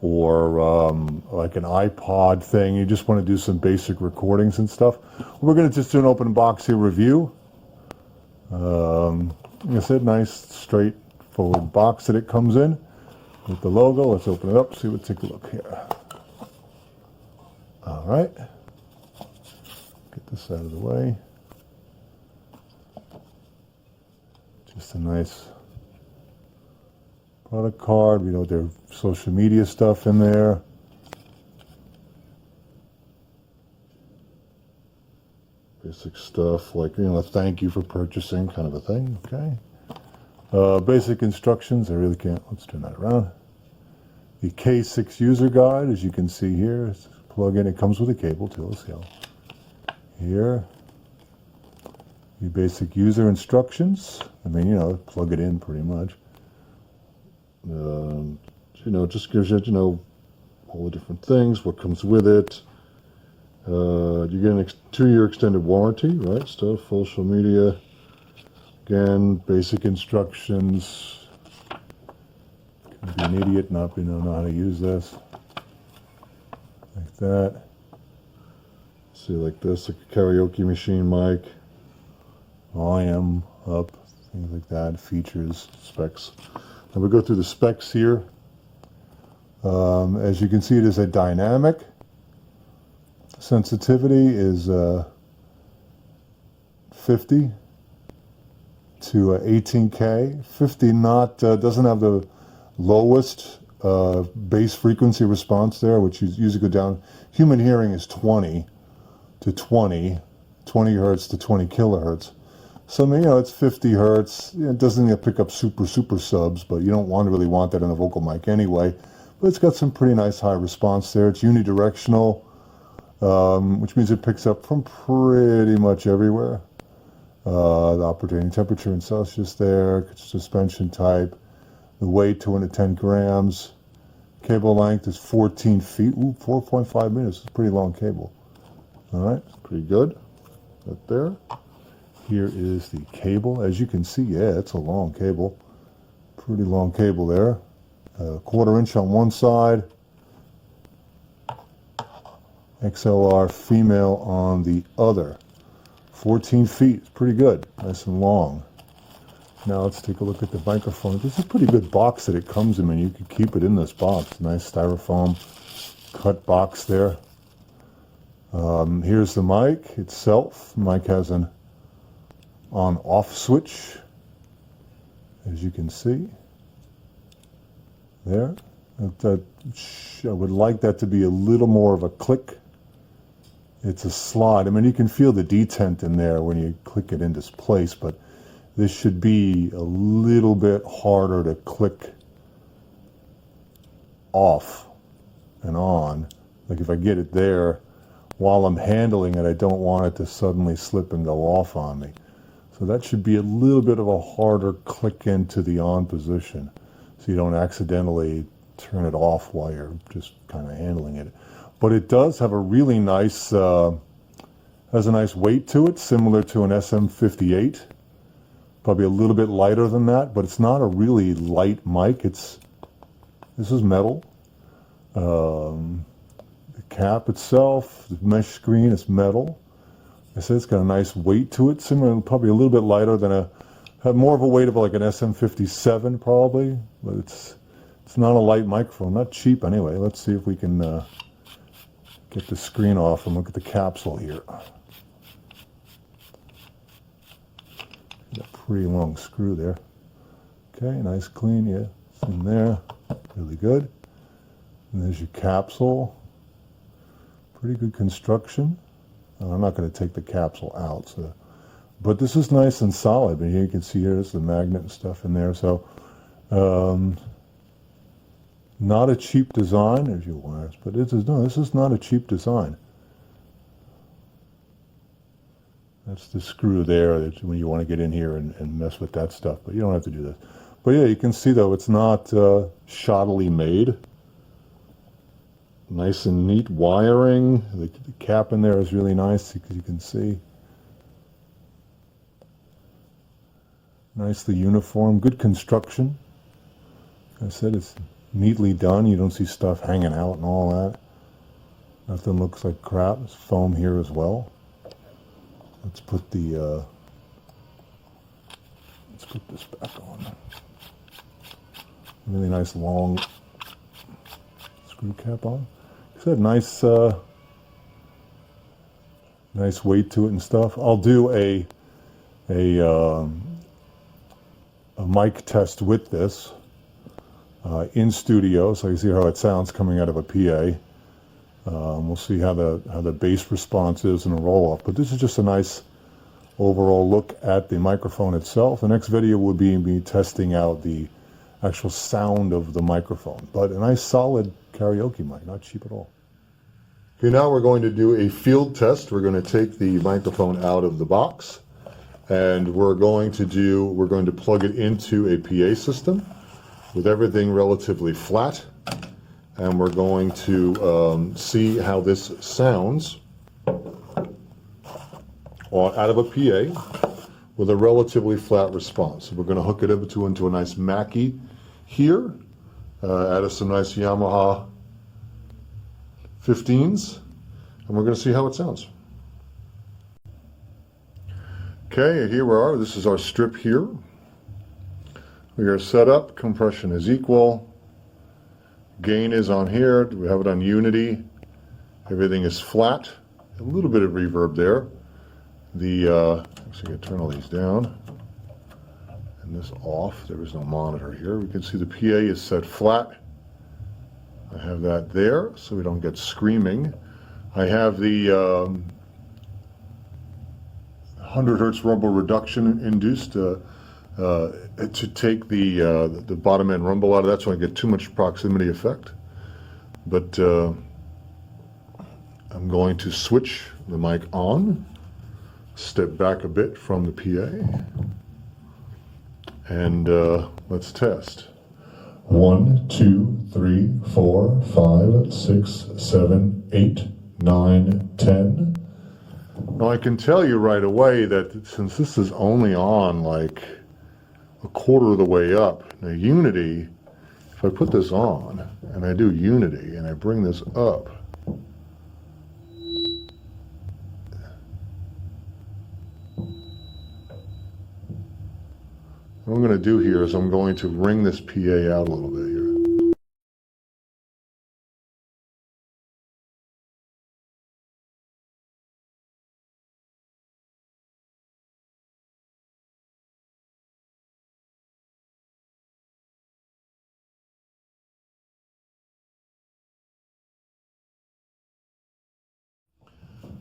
or like an iPod thing. You just want to do some basic recordings and stuff. We're going to just do an open box here review. Like I said, nice straightforward box that it comes in with the logo. Let's open it up, take a look here. All right, get this out of the way. Just a nice product card. We know their social media stuff in there. Basic stuff like, thank you for purchasing, kind of a thing. Okay. Basic instructions. I really can't. Let's turn that around. The K6 user guide, as you can see here, is plug in. It comes with a cable too. Let's go here. The basic user instructions. I mean, plug it in pretty much. Just gives you, all the different things, what comes with it. You get a 2-year extended warranty, right? Stuff, social media. Again, basic instructions. Could be an idiot, not know how to use this. Like that. See, like this, like a karaoke machine mic. Volume up, things like that. Features, specs. And we go through the specs here. As you can see, it is a dynamic. Sensitivity is 50 to 18K. 50 doesn't have the lowest bass frequency response there, which usually go down. Human hearing is 20 hertz to 20 kilohertz. So, I mean, it's 50 hertz. It doesn't pick up super subs, but you don't really want that in a vocal mic anyway. But it's got some pretty nice high response there. It's unidirectional, which means it picks up from pretty much everywhere. The operating temperature in Celsius there, suspension type, the weight 210 grams, cable length is 14 feet, 4.5 meters. It's a pretty long cable. All right, pretty good. Right there. Here is the cable. As you can see, yeah, it's a long cable. Pretty long cable there. 1/4 inch on one side. XLR female on the other. 14 feet. It's pretty good. Nice and long. Now let's take a look at the microphone. This is a pretty good box that it comes in. You can keep it in this box. Nice styrofoam cut box there. Here's the mic itself. The mic has an on-off switch, as you can see there. I would like that to be a little more of a click. It's a slide. I mean, you can feel the detent in there when you click it into place, but this should be a little bit harder to click off and on. Like if I get it there while I'm handling it, I don't want it to suddenly slip and go off on me. So that should be a little bit of a harder click into the on position, so you don't accidentally turn it off while you're just kind of handling it. But it does have a really nice, has a nice weight to it, similar to an SM58. Probably a little bit lighter than that, but it's not a really light mic. This is metal. The cap itself, the mesh screen is metal. I said it's got a nice weight to it, similar, probably a little bit lighter than have more of a weight of like an SM57 probably, but it's not a light microphone, not cheap anyway. Let's see if we can get the screen off and look at the capsule here. Got a pretty long screw there. Okay, nice clean, yeah, it's in there, really good. And there's your capsule, pretty good construction. I'm not going to take the capsule out, but this is nice and solid. And here you can see here's the magnet and stuff in there. So, not a cheap design, there's your wires, but this is not a cheap design. That's the screw there that when you want to get in here and mess with that stuff, but you don't have to do this. But yeah, you can see though it's not shoddily made. Nice and neat wiring. The cap in there is really nice, because you can see. Nicely uniform, good construction. Like I said, it's neatly done. You don't see stuff hanging out and all that. Nothing looks like crap. There's foam here as well. Let's put the let's put this back on. Really nice long screw cap on. It's a nice nice weight to it and stuff. I'll do a mic test with this in studio, so you see how it sounds coming out of a PA. We'll see how the bass response is in a roll-off. But this is just a nice overall look at the microphone itself. The next video will be me testing out the actual sound of the microphone. But a nice solid karaoke mic, not cheap at all. Okay, now we're going to do a field test. We're going to take the microphone out of the box, and we're going to plug it into a PA system with everything relatively flat, and we're going to see how this sounds out of a PA with a relatively flat response. So we're going to hook it into a nice Mackie here, out of some nice Yamaha 15s, and we're going to see how it sounds. Okay, here we are. This is our strip here. We are set up. Compression is equal. Gain is on here. We have it on unity. Everything is flat. A little bit of reverb there. Actually, I turn all these down and this off. There is no monitor here. We can see the PA is set flat. I have that there so we don't get screaming. I have the 100 hertz rumble reduction induced to take the bottom end rumble out of that, so I get too much proximity effect. But I'm going to switch the mic on, step back a bit from the PA, and let's test. 1, 2, 3, 4, 5, 6, 7, 8, 9, 10. Now I can tell you right away that since this is only on like a quarter of the way up, now unity, if I put this on and I do unity and I bring this up, what I'm going to do here is I'm going to wring this PA out a little bit here.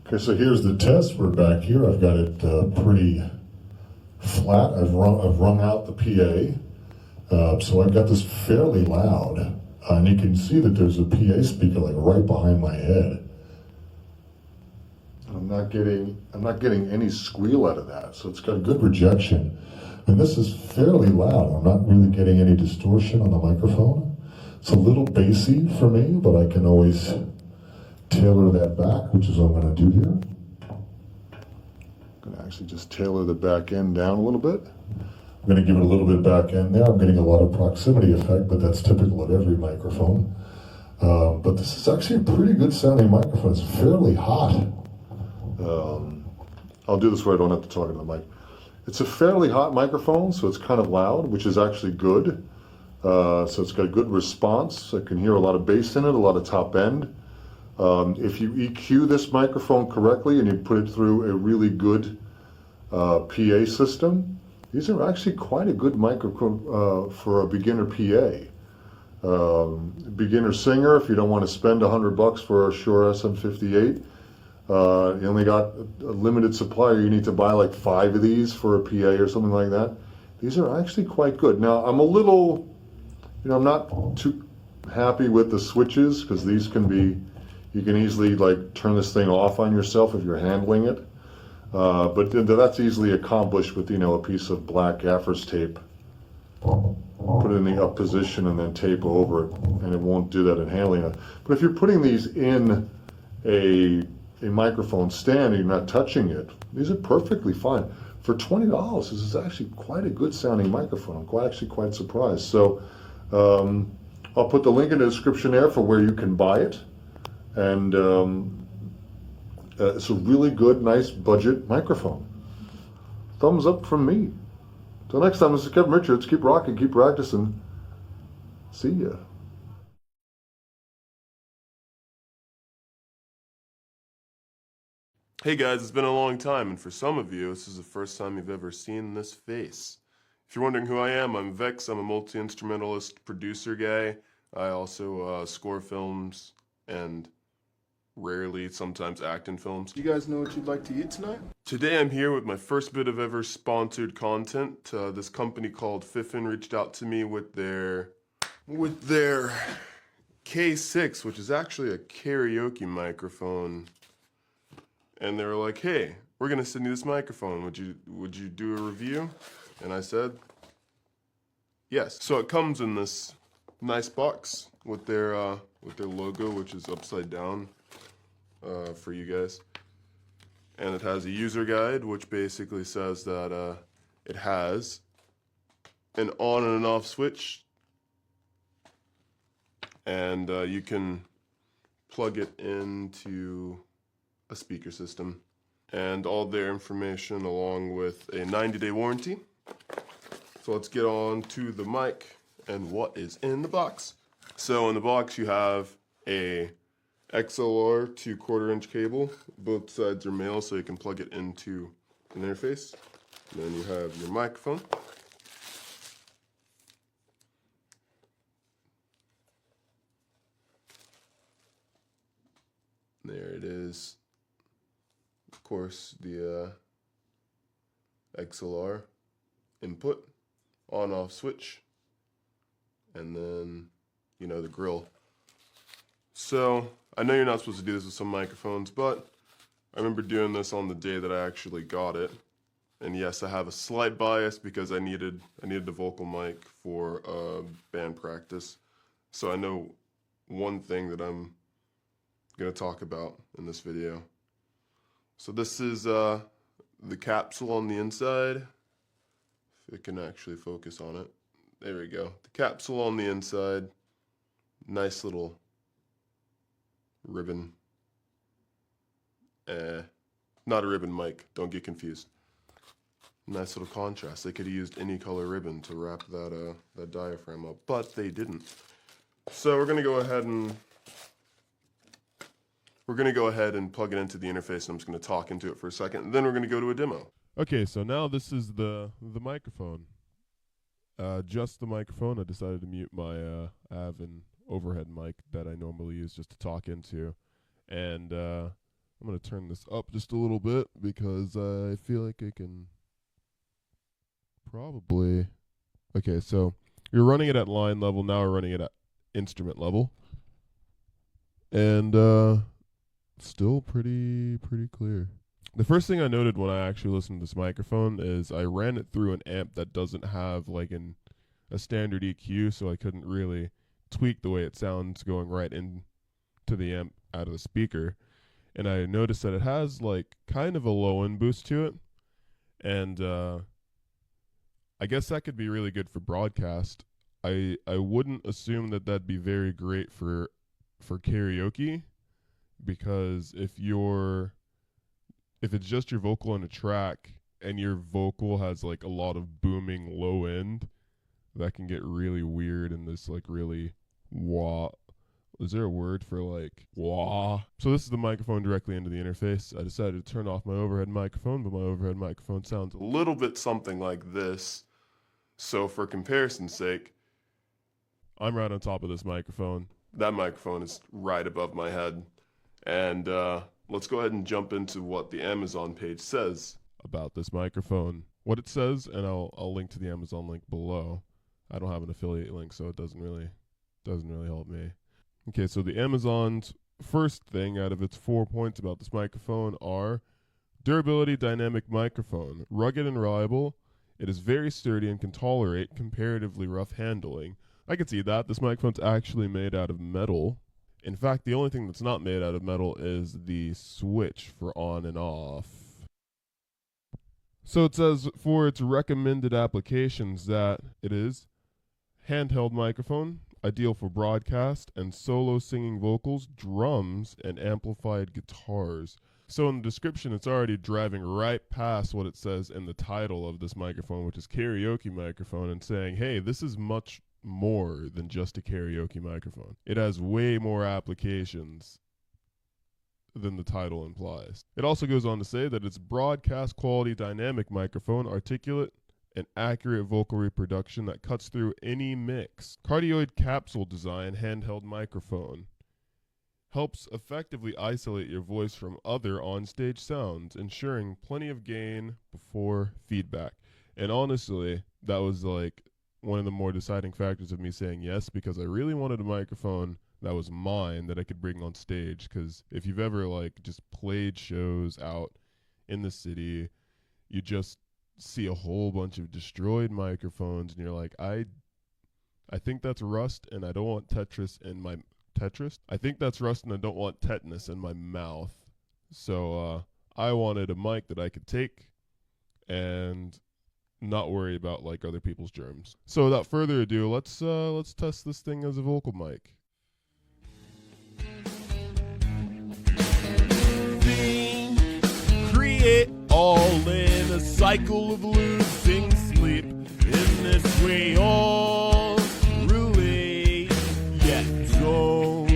Okay, so here's the test. We're back here. I've got it pretty flat. I've wrung out the PA. So I've got this fairly loud. And you can see that there's a PA speaker like right behind my head. I'm not getting any squeal out of that. So it's got a good rejection. And this is fairly loud. I'm not really getting any distortion on the microphone. It's a little bassy for me, but I can always tailor that back, which is what I'm going to do here. I'm going to actually just tailor the back end down a little bit. I'm going to give it a little bit back end there. I'm getting a lot of proximity effect, but that's typical of every microphone. But this is actually a pretty good sounding microphone. It's fairly hot. I'll do this where I don't have to talk into the mic. It's a fairly hot microphone, so it's kind of loud, which is actually good. So it's got a good response. I can hear a lot of bass in it, a lot of top end. If you EQ this microphone correctly and you put it through a really good PA system, these are actually quite a good microphone for a beginner PA. Beginner singer, if you don't want to spend $100 for a Shure SM58, you only got a limited supply, or you need to buy like 5 of these for a PA or something like that. These are actually quite good. Now, I'm a little, I'm not too happy with the switches, because these can be, you can easily like turn this thing off on yourself if you're handling it. But that's easily accomplished with, a piece of black gaffer's tape. Put put it in the up position and then tape over it, and it won't do that in handling it. But if you're putting these in a microphone stand and you're not touching it, these are perfectly fine. For $20, this is actually quite a good sounding microphone. I'm actually quite surprised. So I'll put the link in the description there for where you can buy it. And it's a really good, nice budget microphone. Thumbs up from me. Till next time, this is Kevin Richards. Keep rocking, keep practicing. See ya. Hey guys, it's been a long time, and for some of you, this is the first time you've ever seen this face. If you're wondering who I am, I'm Vex. I'm a multi-instrumentalist producer guy. I also score films and rarely, sometimes act in films. Do you guys know what you'd like to eat tonight? Today I'm here with my first bit of ever sponsored content. This company called Fifine reached out to me with their K6, which is actually a karaoke microphone. And they were like, hey, we're gonna send you this microphone. Would you do a review? And I said, yes. So it comes in this nice box with their logo, which is upside down for you guys. And it has a user guide, which basically says that it has an on and an off switch, and you can plug it into a speaker system, and all their information along with a 90-day warranty. So let's get on to the mic and what is in the box. So in the box you have a XLR 2/4-inch cable. Both sides are male, so you can plug it into an interface. And then you have your microphone. There it is. Of course, the XLR input, on-off switch, and then, you know, the grill. So, I know you're not supposed to do this with some microphones, but I remember doing this on the day that I actually got it. And yes, I have a slight bias because I needed a vocal mic for band practice. So I know one thing that I'm going to talk about in this video. So this is the capsule on the inside. If it can actually focus on it. There we go. The capsule on the inside. Nice little ribbon. Not a ribbon mic. Don't get confused. Nice little contrast. They could have used any color ribbon to wrap that diaphragm up, but they didn't. So we're gonna go ahead and plug it into the interface, and I'm just gonna talk into it for a second, and then we're gonna go to a demo. Okay, so now this is the microphone. Just the microphone. I decided to mute my I have an overhead mic that I normally use just to talk into, and I'm gonna turn this up just a little bit because I feel like I can probably. Okay, so you're running it at line level. Now we're running it at instrument level, and still pretty clear. The first thing I noted when I actually listened to this microphone is I ran it through an amp that doesn't have like a standard EQ, so I couldn't really tweak the way it sounds going right into the amp out of the speaker. And I noticed that it has like kind of a low end boost to it, and I guess that could be really good for broadcast. I wouldn't assume that that'd be very great for karaoke, because if it's just your vocal in a track and your vocal has like a lot of booming low end, that can get really weird and this like really wah. Is there a word for like wah? So this is the microphone directly into the interface. I decided to turn off my overhead microphone, but my overhead microphone sounds a Little bit something like this. So for comparison's sake, I'm right on top of this microphone. that microphone is right above my head. And let's go ahead and jump into what the Amazon page says. About this microphone, what it says, and I'll link to the Amazon link below. I don't have an affiliate link, so it doesn't really help me. Okay, so the Amazon's first thing out of its 4 points about this microphone are durability, dynamic microphone, rugged and reliable, It is very sturdy and can tolerate comparatively rough handling. I can see that. This microphone's actually made out of metal. In fact, the only thing that's not made out of metal is the switch for on and off. So it says for its recommended applications that it is handheld microphone, ideal for broadcast and solo singing vocals, drums, and amplified guitars. So in the description, it's already driving right past what it says in the title of this microphone, which is karaoke microphone, and saying, hey, this is much more than just a karaoke microphone. It has way more applications than the title implies. It also goes on to say that it's broadcast quality dynamic microphone, articulate, and accurate vocal reproduction that cuts through any mix. Cardioid capsule design handheld microphone helps effectively isolate your voice from other onstage sounds, ensuring plenty of gain before feedback. And honestly, that was like one of the more deciding factors of me saying yes, because I really wanted a microphone that was mine that I could bring on stage. Because if you've ever like just played shows out in the city, you just see a whole bunch of destroyed microphones and you're like, I think that's rust and I don't want Tetris in my I think that's rust and I don't want tetanus in my mouth. So I wanted a mic that I could take and not worry about like other people's germs. So without further ado, let's test this thing as a vocal mic. Create all in a cycle of losing sleep. In this way, all relate, yet don't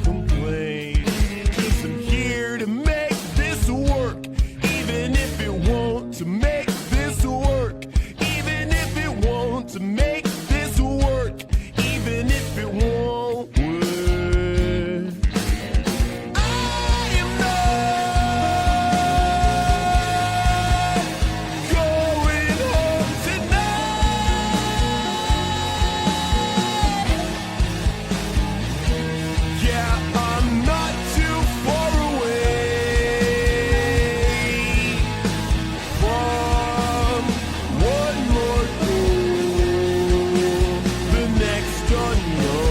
complain. 'Cause I'm here to make this work, even if it won't. To make this work, even if it won't. To make this work, even if it won't work. I am not going home tonight. Yeah, I'm not too far away from one more goal, the next unknown.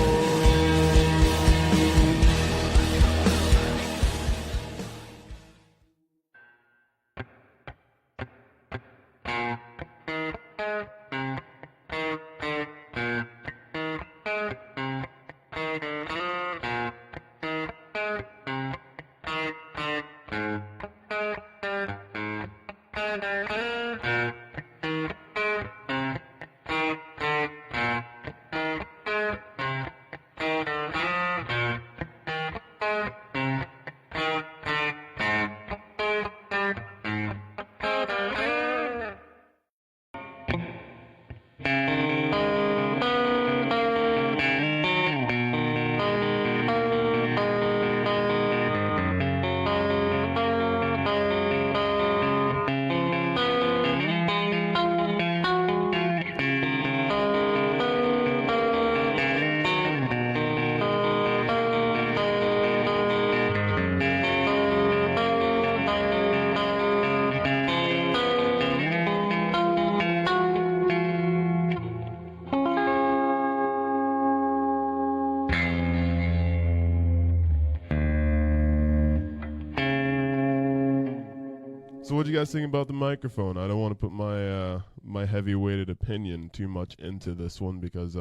So what do you guys think about the microphone? I don't want to put my my heavy-weighted opinion too much into this one because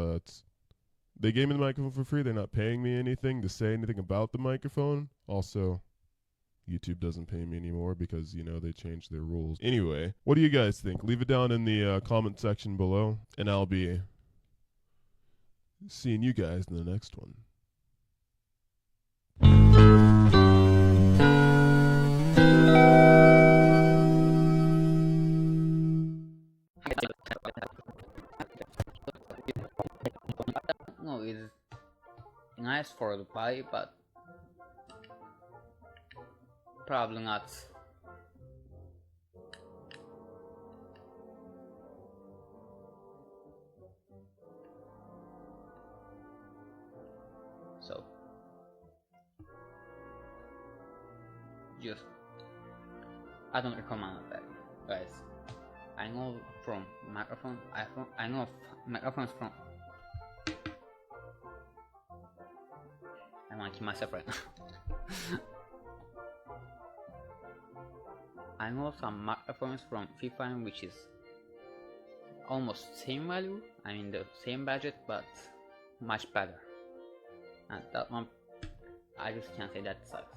they gave me the microphone for free. They're not paying me anything to say anything about the microphone. Also, YouTube doesn't pay me anymore because, you know, they changed their rules. Anyway, what do you guys think? Leave it down in the comment section below, and I'll be seeing you guys in the next one. No, it's nice for the party, but probably not. So, just I don't recommend that, guys. I know from microphone. I know microphones from. I want to kill myself right now. I know some microphones from Fifine which is almost same value. I mean the same budget, but much better. And that one, I just can't say that sucks.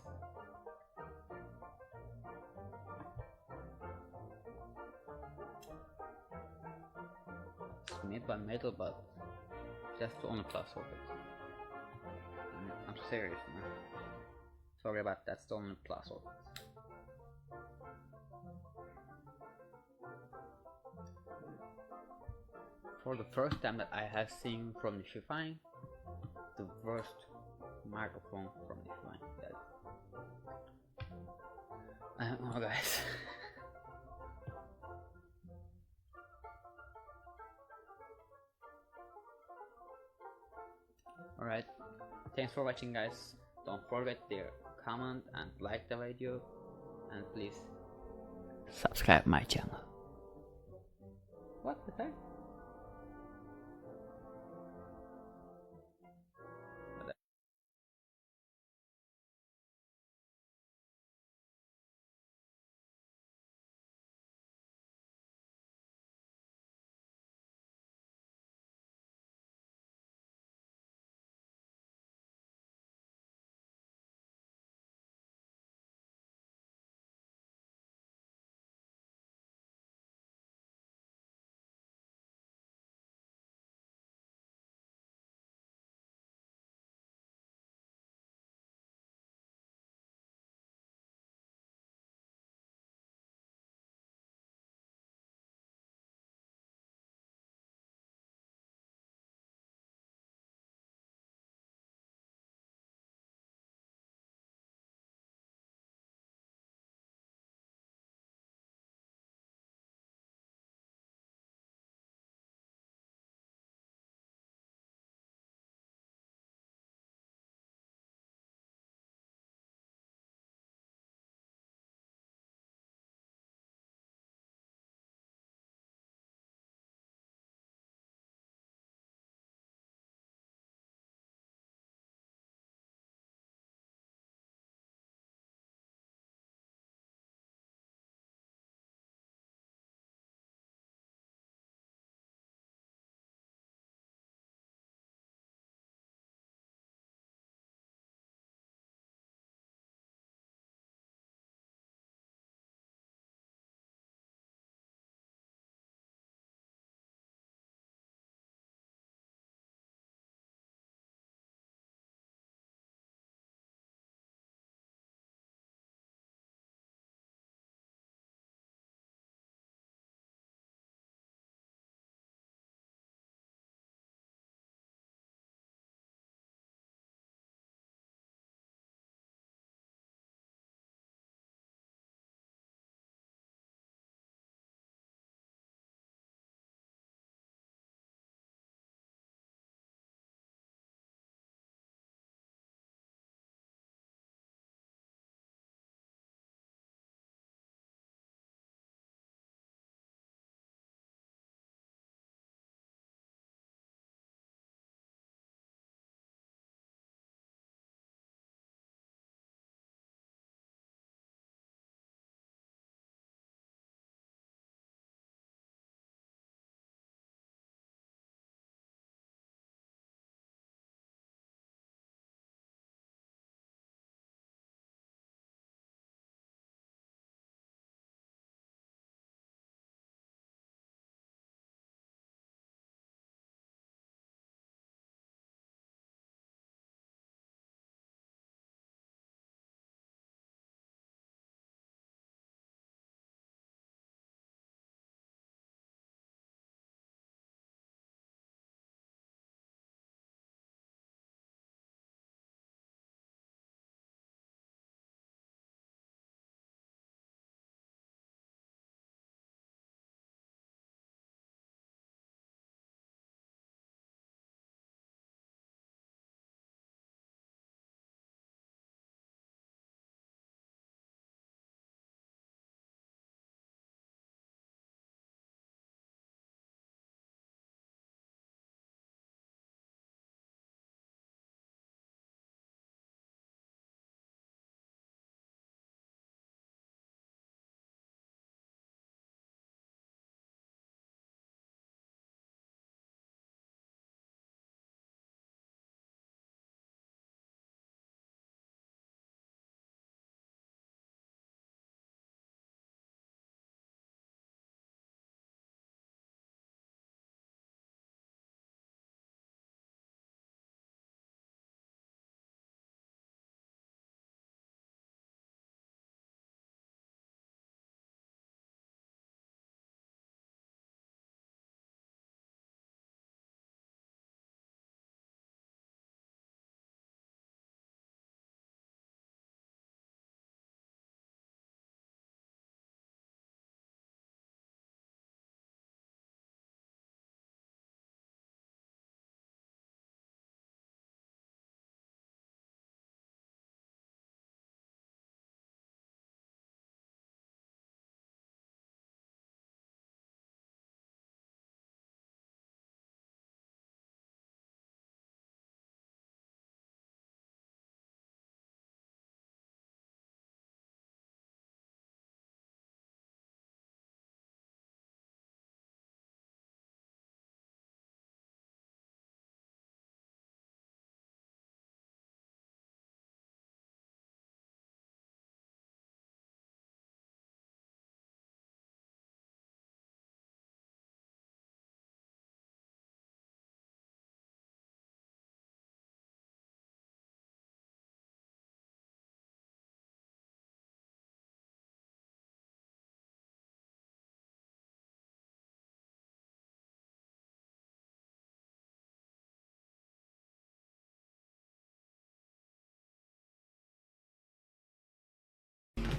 It's made by metal, but that's the only plus of it. I'm serious, man. Sorry about that's the only plus of it. For the first time that I have seen from the Fifine, the worst microphone from the Fifine. I don't know, guys. Alright, thanks for watching, guys. Don't forget to comment and like the video, and please subscribe my channel. What the heck?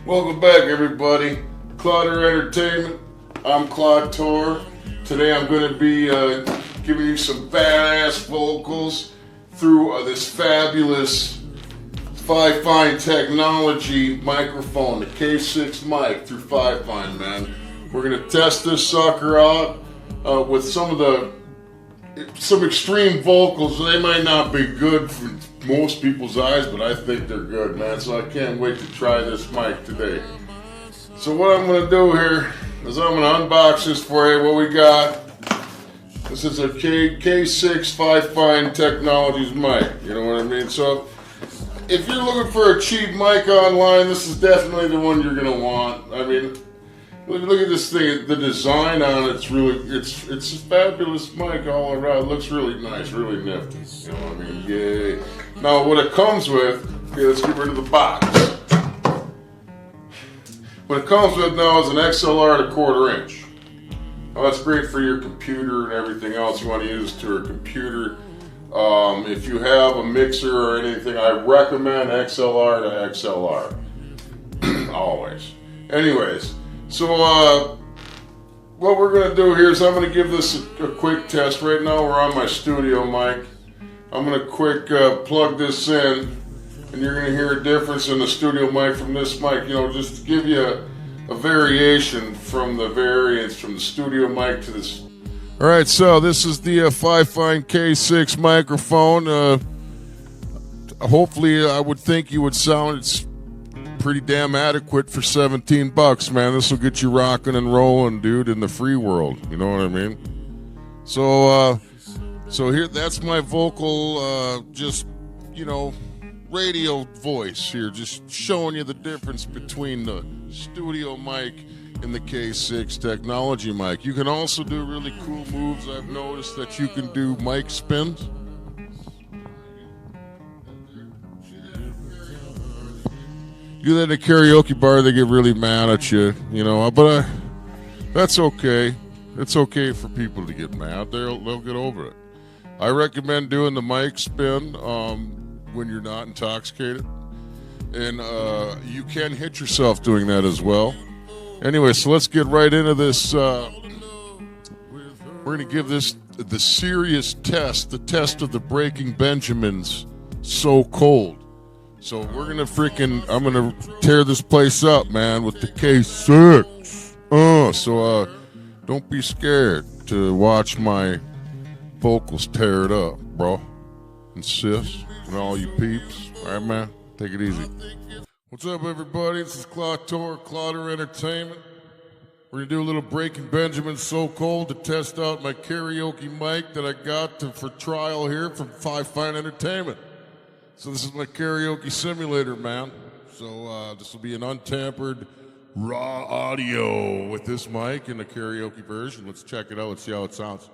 Welcome back, everybody. Clotter Entertainment. I'm Claude Tor. Today I'm going to be giving you some badass vocals through this fabulous Fifine Technology microphone, the K6 mic through Fifine, man. We're going to test this sucker out with some extreme vocals. They might not be good for most people's eyes, but I think they're good, man. So I can't wait to try this mic today. So what I'm going to do here is I'm going to unbox this for you, what we got. This is a K6 Fifine Technologies mic, you know what I mean? So if you're looking for a cheap mic online, this is definitely the one you're going to want. I mean, look at this thing, the design on it's a fabulous mic all around. It looks really nice, really nifty, you know what I mean? Yay. Now what it comes with, okay, let's get rid of the box. What it comes with now is an XLR to 1/4 inch. Now that's great for your computer and everything else you want to use to a computer. If you have a mixer or anything, I recommend XLR to XLR. Always. Anyways, so what we're going to do here is I'm going to give this a quick test. Right now we're on my studio mic. I'm going to quick plug this in, and you're going to hear a difference in the studio mic from this mic, you know, just to give you a variation from the variance from the studio mic to this. All right, so this is the Fifine K6 microphone. Hopefully, I would think you would sound it's pretty damn adequate for $17, man. This will get you rocking and rolling, dude, in the free world. You know what I mean? So here, that's my vocal, just, you know, radio voice here, just showing you the difference between the studio mic and the K6 technology mic. You can also do really cool moves. I've noticed that you can do mic spins. Do that at a karaoke bar, they get really mad at you, you know, but that's okay. It's okay for people to get mad. They'll get over it. I recommend doing the mic spin when you're not intoxicated, and you can hit yourself doing that as well. Anyway, so let's get right into this. We're going to give this the serious test, the test of the Breaking Benjamins, So Cold. So we're going to I'm going to tear this place up, man, with the K6. So don't be scared to watch my vocals tear it up, bro. And sis, and all you peeps. All right, man, take it easy. What's up, everybody? This is Claude Tor, Clotter Entertainment. We're going to do a little Breaking Benjamin So Cold to test out my karaoke mic that I got for trial here from Fifine Entertainment. So this is my karaoke simulator, man. So this will be an untampered, raw audio with this mic in the karaoke version. Let's check it out. Let's see how it sounds.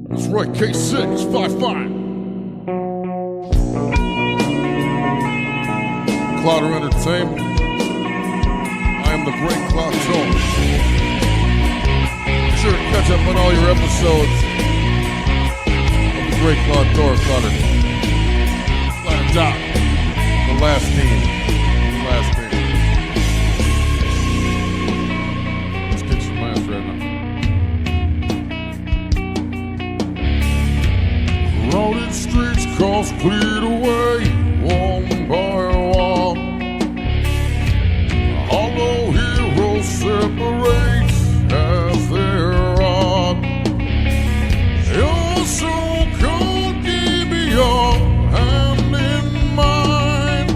That's right, K6, Fifine. Clotter Entertainment. I am the great Claude Tor. Be sure to catch up on all your episodes. Great Claude Tor, Clotter Top, the last team. Let's kick some ass right now. Crowded streets, cars cleared away, one by one. Hollow heroes separate as they're on. You're so cold, give me your hand in mine.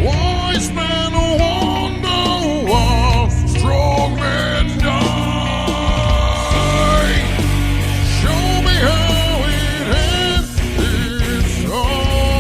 Wise men wonder why strong men die. Show me how it ends. It's all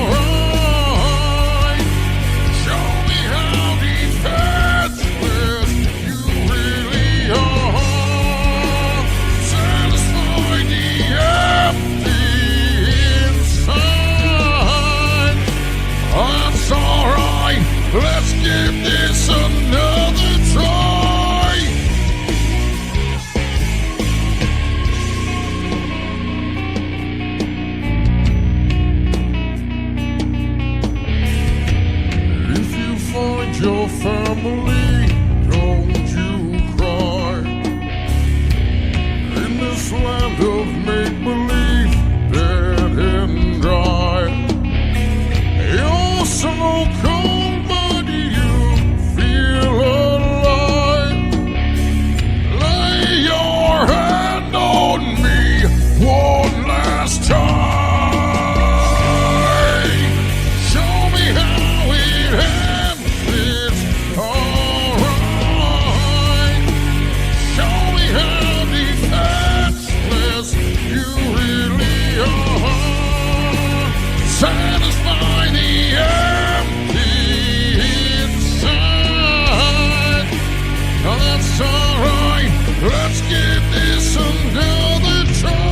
that's alright. Let's give this another try.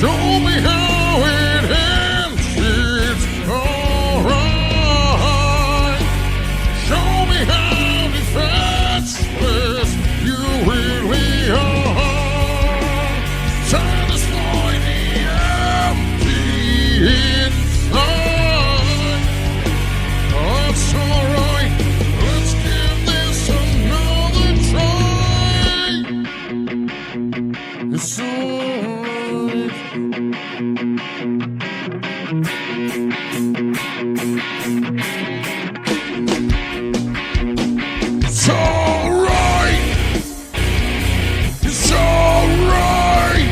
Show me how it ends. It's alright. Show me how defenseless you really are. Turn this void empty inside. It's alright. Let's give this another try. It's alright. It's alright. It's alright.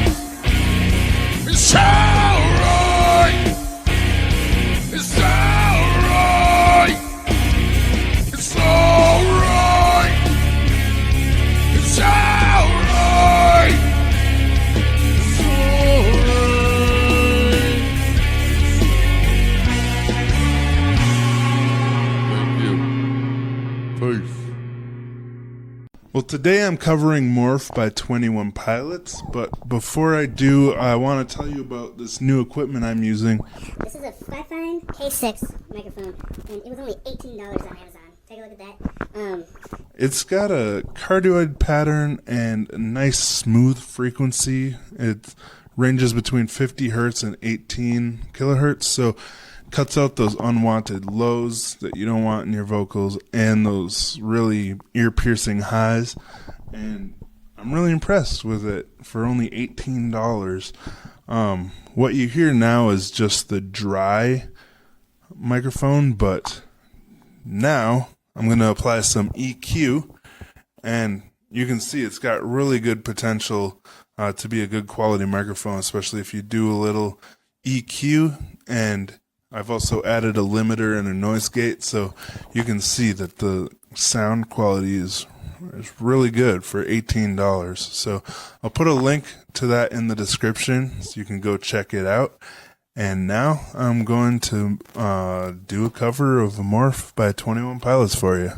It's alright. It's alright. It's alright. It's alright. It's alright. Thank you. Peace. Well, today I'm covering Morph by 21 Pilots, but before I do, I want to tell you about this new equipment I'm using. This is a Fifine K6 microphone, and it was only $18 on Amazon. Take a look at that. It's got a cardioid pattern and a nice smooth frequency. It ranges between 50 hertz and 18 kilohertz, so cuts out those unwanted lows that you don't want in your vocals and those really ear-piercing highs. And I'm really impressed with it for only $18. What you hear now is just the dry microphone, but now I'm going to apply some EQ, and you can see it's got really good potential to be a good quality microphone, especially if you do a little EQ. And I've also added a limiter and a noise gate, so you can see that the sound quality is really good for $18. So I'll put a link to that in the description so you can go check it out. And now I'm going to do a cover of Morph by 21 Pilots for you.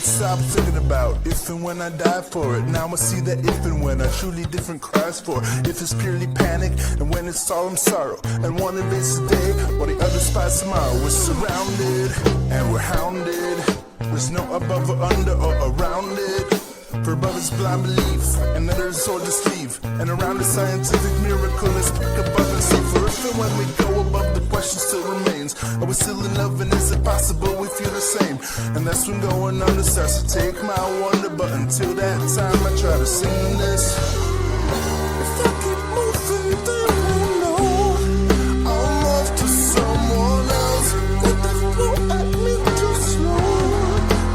Stop thinking about if and when I die for it. Now I see that if and when I truly different cries for. If it's purely panic and when it's solemn sorrow. And one invades today while the other spies tomorrow. We're surrounded and we're hounded. There's no above or under or around it. For above is blind belief and under is sword to sleeve. And around the scientific miracle let's pick above and see. For if and when we go above, the question still remains. Are we still in love and is it possible we feel the same? And that's when going under starts to take my wonder. But until that time I try to sing this. If I keep moving they won't know I'm off to someone else. If they throw at me too slow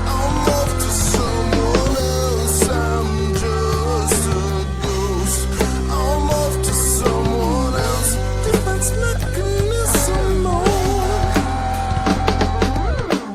I'm off to someone else. I'm just a ghost. I'm off to someone else. Defense mechanism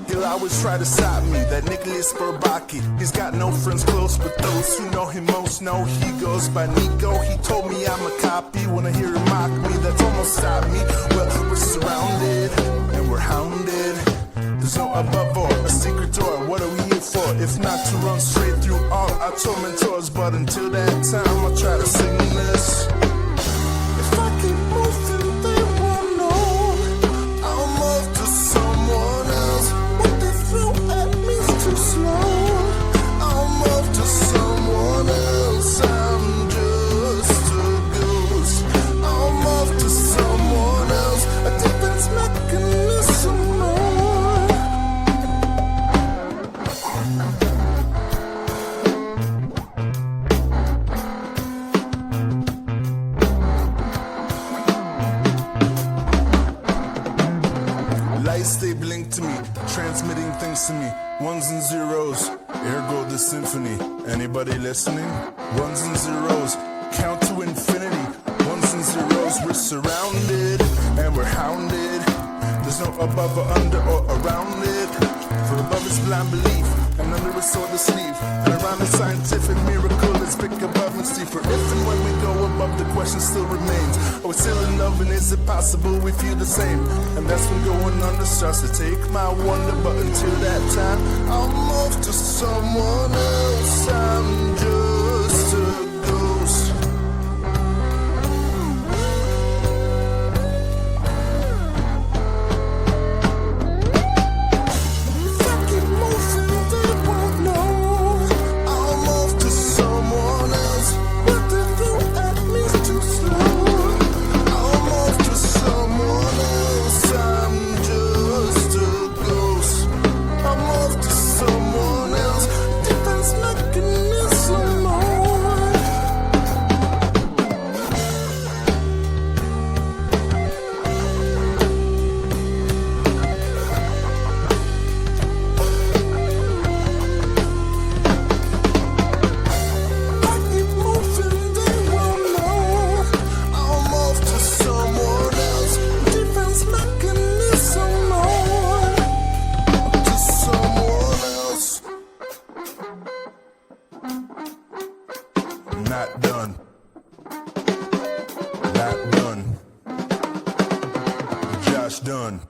He'll always try to stop me. That Nicholas Burbaki. He's got no friends close, but those who know him most know he goes by Nico. He told me I'm a copy. When I hear him mock me, that's almost stopped me. Well, we're surrounded and we're hounded. There's no above or a secret door. What are we here for? If not to run straight through all our tormentors. But until that time, I'll try to sing this. If I keep moving, they won't know I'm off to someone else. What they threw at me's too slow. I'm off to someone else. I'm just a ghost. I'm off to waves they blink to me, transmitting things to me. Ones and zeros, ergo the symphony. Anybody listening? Ones and zeros, count to infinity. Ones and zeros, we're surrounded and we're hounded. There's no above or under or around it. For above is blind belief, and under is sword to sleep. And around the scientific miracle is pick above and see. For if and when we go above, the question still remains. Are we still in love, and is it possible we feel the same? And that's when going under starts to take my wonder. But until that time, I'm off to someone else. I'm just a ghost. Not done. Not done. Josh done.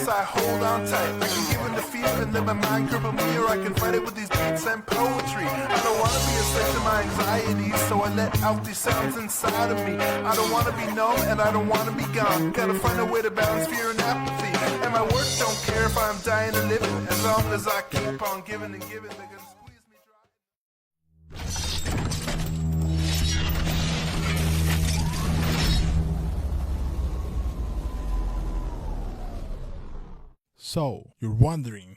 I hold on tight. I can give in the fear and let my mind cripple me, or I can fight it with these beats and poetry. I don't want to be a slave to my anxieties, so I let out these sounds inside of me. I don't want to be numb and I don't want to be gone. Gotta find a way to balance fear and apathy. And my work don't care if I'm dying or living, as long as I keep on giving and giving. They're gonna squeeze me dry. So, you're wondering,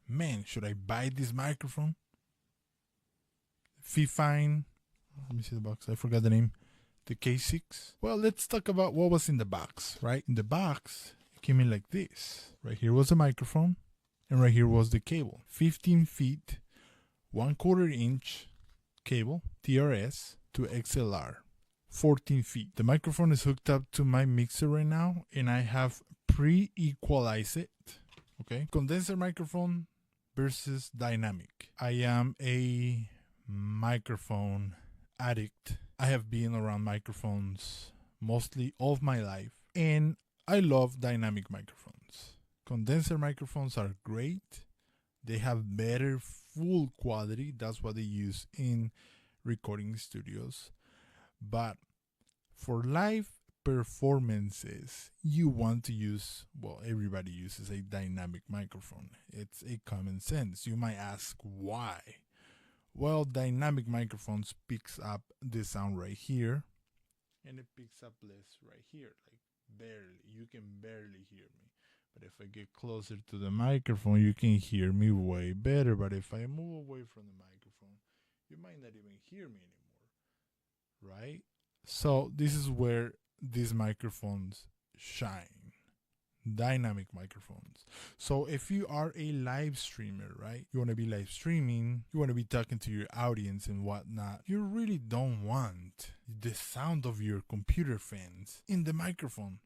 man, should I buy this microphone? Fifine, let me see the box, I forgot the name, the K6. Well, let's talk about what was in the box, right? In the box, it came in like this. Right here was the microphone, and right here was the cable. 15 feet, 1/4 inch cable, TRS to XLR, 14 feet. The microphone is hooked up to my mixer right now, and I have pre-equalized it. Okay, condenser microphone versus dynamic. I am a microphone addict. I have been around microphones mostly all of my life, and I love dynamic microphones. Condenser microphones are great. They have better full quality. That's what they use in recording studios. But for live performances, you want to use, well, everybody uses a dynamic microphone. It's a common sense. You might ask why. Well, dynamic microphones picks up the sound right here, and it picks up less right here, like barely. You can barely hear me. But if I get closer to the microphone, you can hear me way better. But if I move away from the microphone, you might not even hear me anymore, right? So this is where these microphones shine. Dynamic microphones. So if you are a live streamer, right? You want to be live streaming, you want to be talking to your audience and whatnot. You really don't want the sound of your computer fans in the microphone.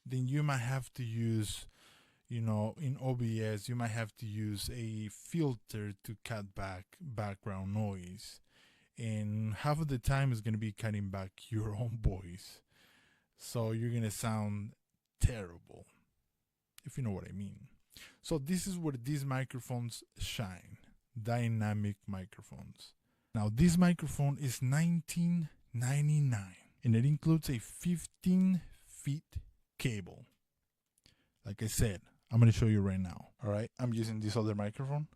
Then you might have to use, in OBS, you might have to use a filter to cut back background noise. And half of the time is going to be cutting back your own voice. So you're going to sound terrible, if you know what I mean. So this is where these microphones shine. Dynamic microphones. Now this microphone is $19.99 and it includes a 15 feet cable. Like I said, I'm going to show you right now. All right, I'm using this other microphone.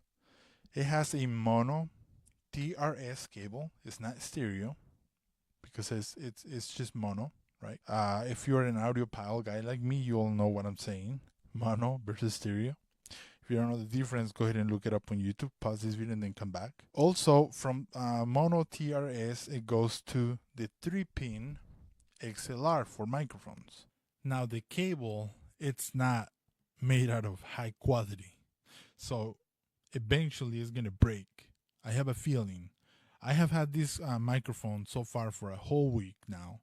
It has a mono TRS cable. It's not stereo because it's just mono, right? If you're an audiophile guy like me, you all know what I'm saying. Mono versus stereo. If you don't know the difference, go ahead and look it up on YouTube. Pause this video and then come back. Also, from mono TRS, it goes to the 3-pin XLR for microphones. Now the cable, it's not made out of high quality, so eventually it's gonna break. I have a feeling. I have had this microphone so far for a whole week now,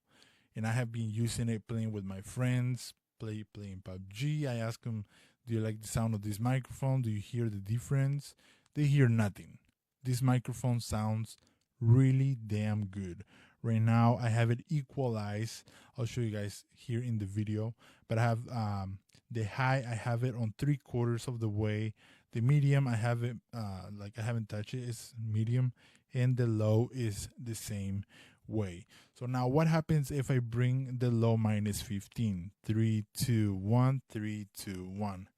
and I have been using it playing with my friends, playing PUBG. I ask them, do you like the sound of this microphone? Do you hear the difference? They hear nothing. This microphone sounds really damn good. Right now I have it equalized. I'll show you guys here in the video, but I have the high, I have it on 3/4 of the way. The medium, I have it like I haven't touched it, it's medium, and the low is the same way. So now what happens if I bring the low -15? 3, 2, 1, 3, 2, 1.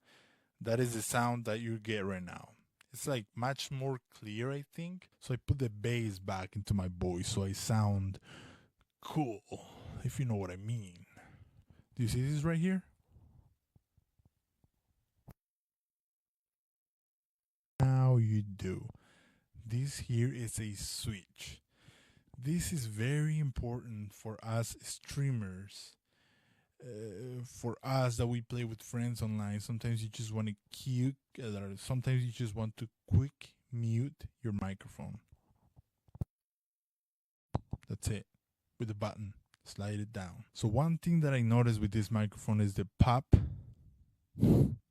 That is the sound that you get right now. It's like much more clear, I think. So I put the bass back into my voice so I sound cool, if you know what I mean. Do you see this right here? Now you do. This here is a switch. This is very important for us streamers. For us that we play with friends online, sometimes you just want to sometimes you just want to quick mute your microphone. That's it. With the button, slide it down. So one thing that I noticed with this microphone is the pop,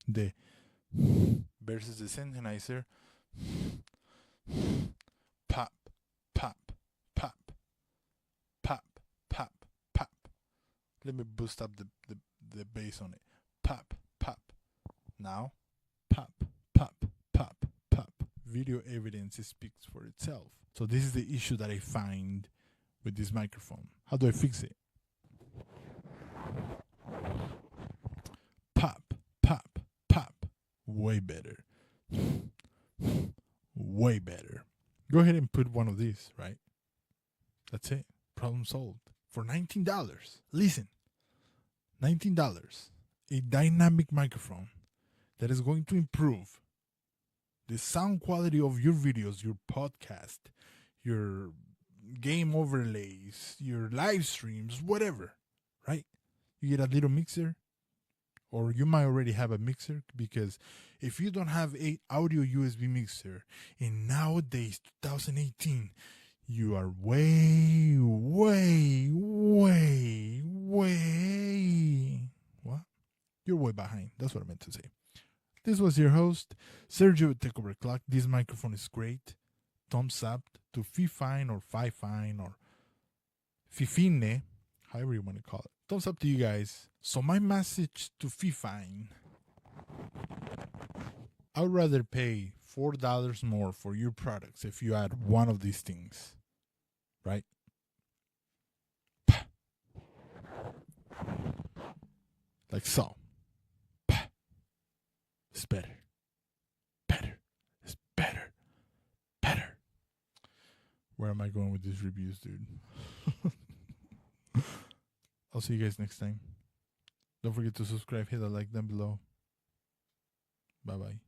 the versus the Sennheiser. Pop, pop, pop, pop, pop, pop. Let me boost up the bass on it. Pop, pop. Now, pop, pop, pop, pop. Video evidence speaks for itself. So this is the issue that I find with this microphone. How do I fix it? Pop, pop, pop. Way better. Way better. Go ahead and put one of these, right? That's it. Problem solved. For $19. Listen. $19. A dynamic microphone that is going to improve the sound quality of your videos, your podcast, your game overlays, your live streams, whatever, right? You get a little mixer, or you might already have a mixer, because if you don't have a audio USB mixer in nowadays 2018, you are way what? You're way behind. That's what I meant to say. This was your host, Sergio TechOverClock. This microphone is great. Thumbs up to Fifine or Fifine or Fifine, however you want to call it. Thumbs up to you guys. So my message to Fifine, I would rather pay $4 more for your products if you add one of these things, right? Like so. It's better. It's better. Where am I going with these reviews, dude? I'll see you guys next time. Don't forget to subscribe, hit a like down below. Bye-bye.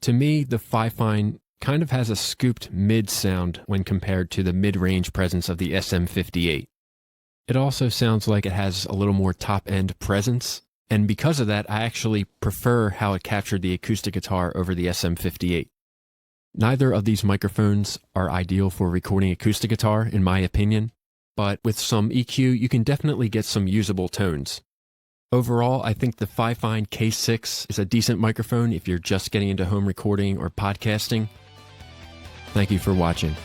To me, the Fifine kind of has a scooped mid sound when compared to the mid-range presence of the SM58. It also sounds like it has a little more top-end presence, and because of that, I actually prefer how it captured the acoustic guitar over the SM58. Neither of these microphones are ideal for recording acoustic guitar, in my opinion, but with some EQ, you can definitely get some usable tones. Overall, I think the Fifine K6 is a decent microphone if you're just getting into home recording or podcasting. Thank you for watching.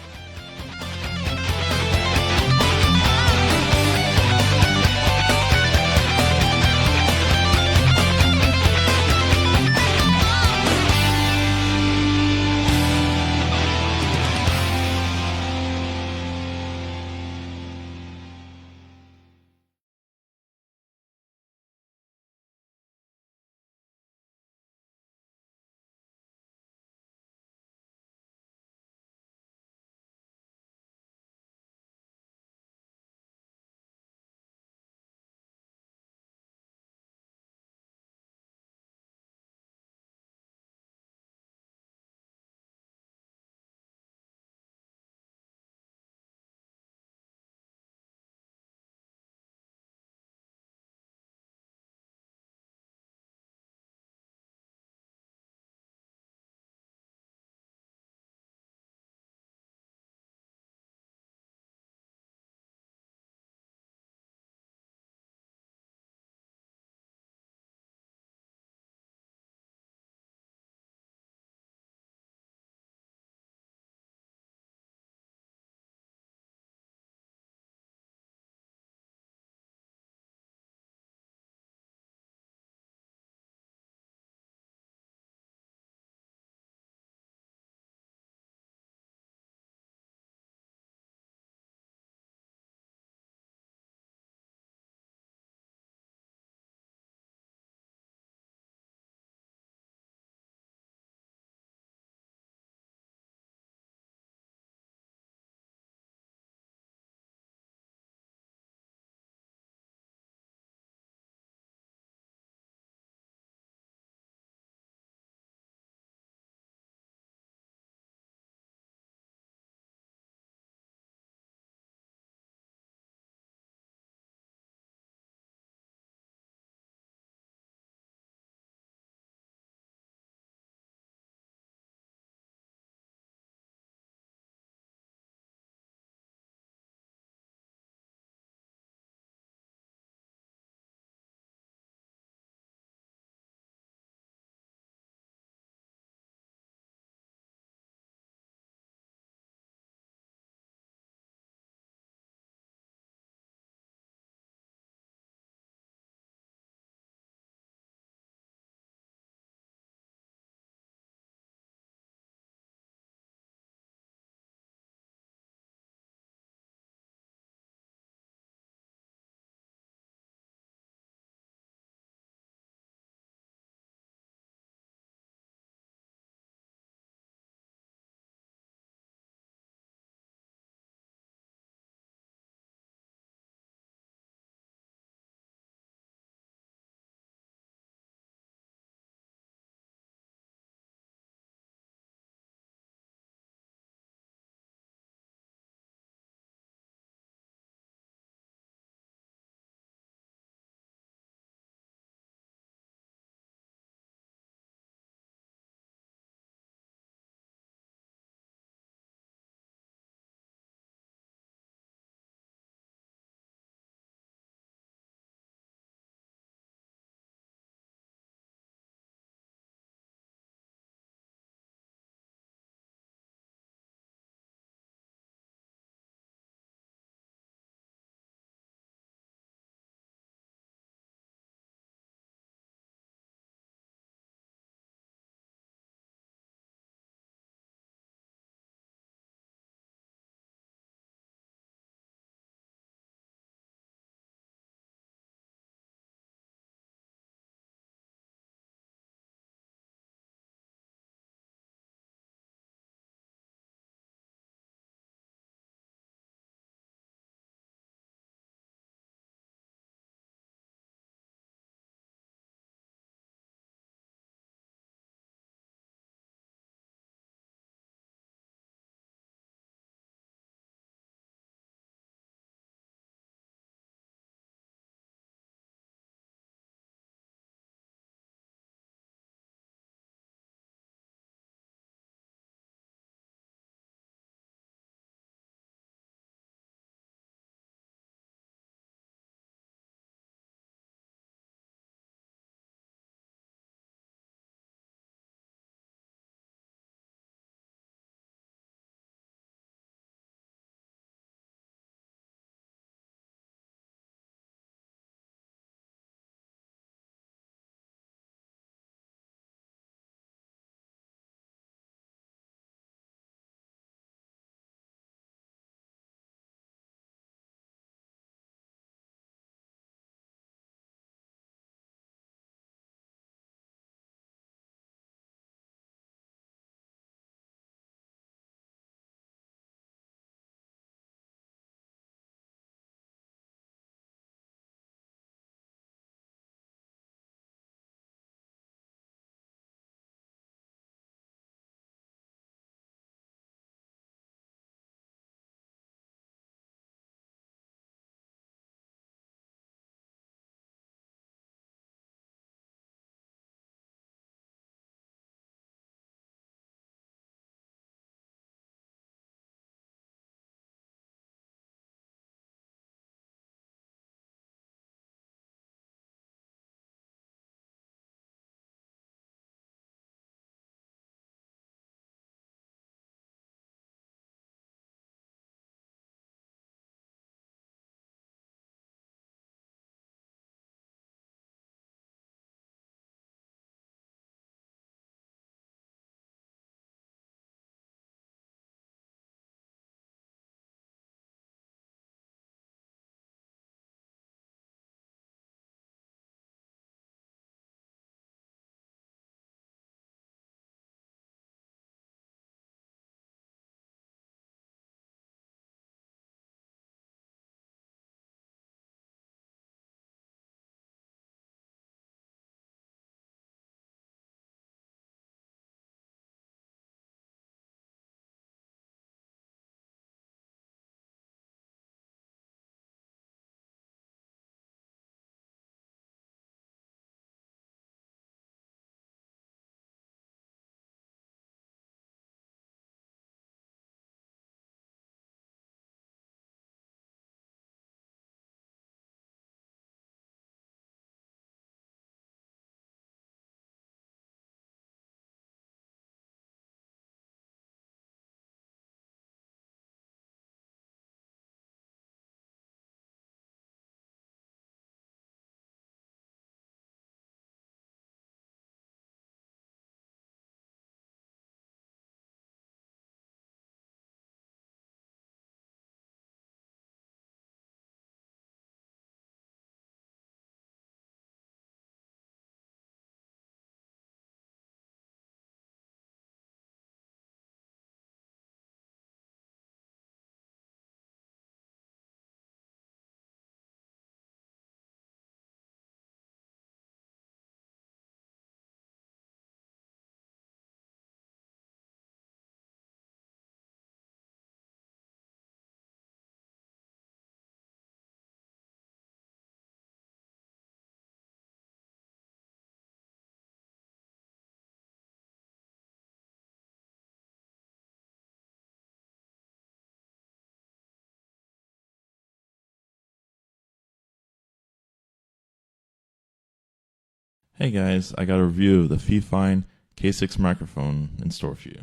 Hey guys, I got a review of the Fifine K6 microphone in store for you.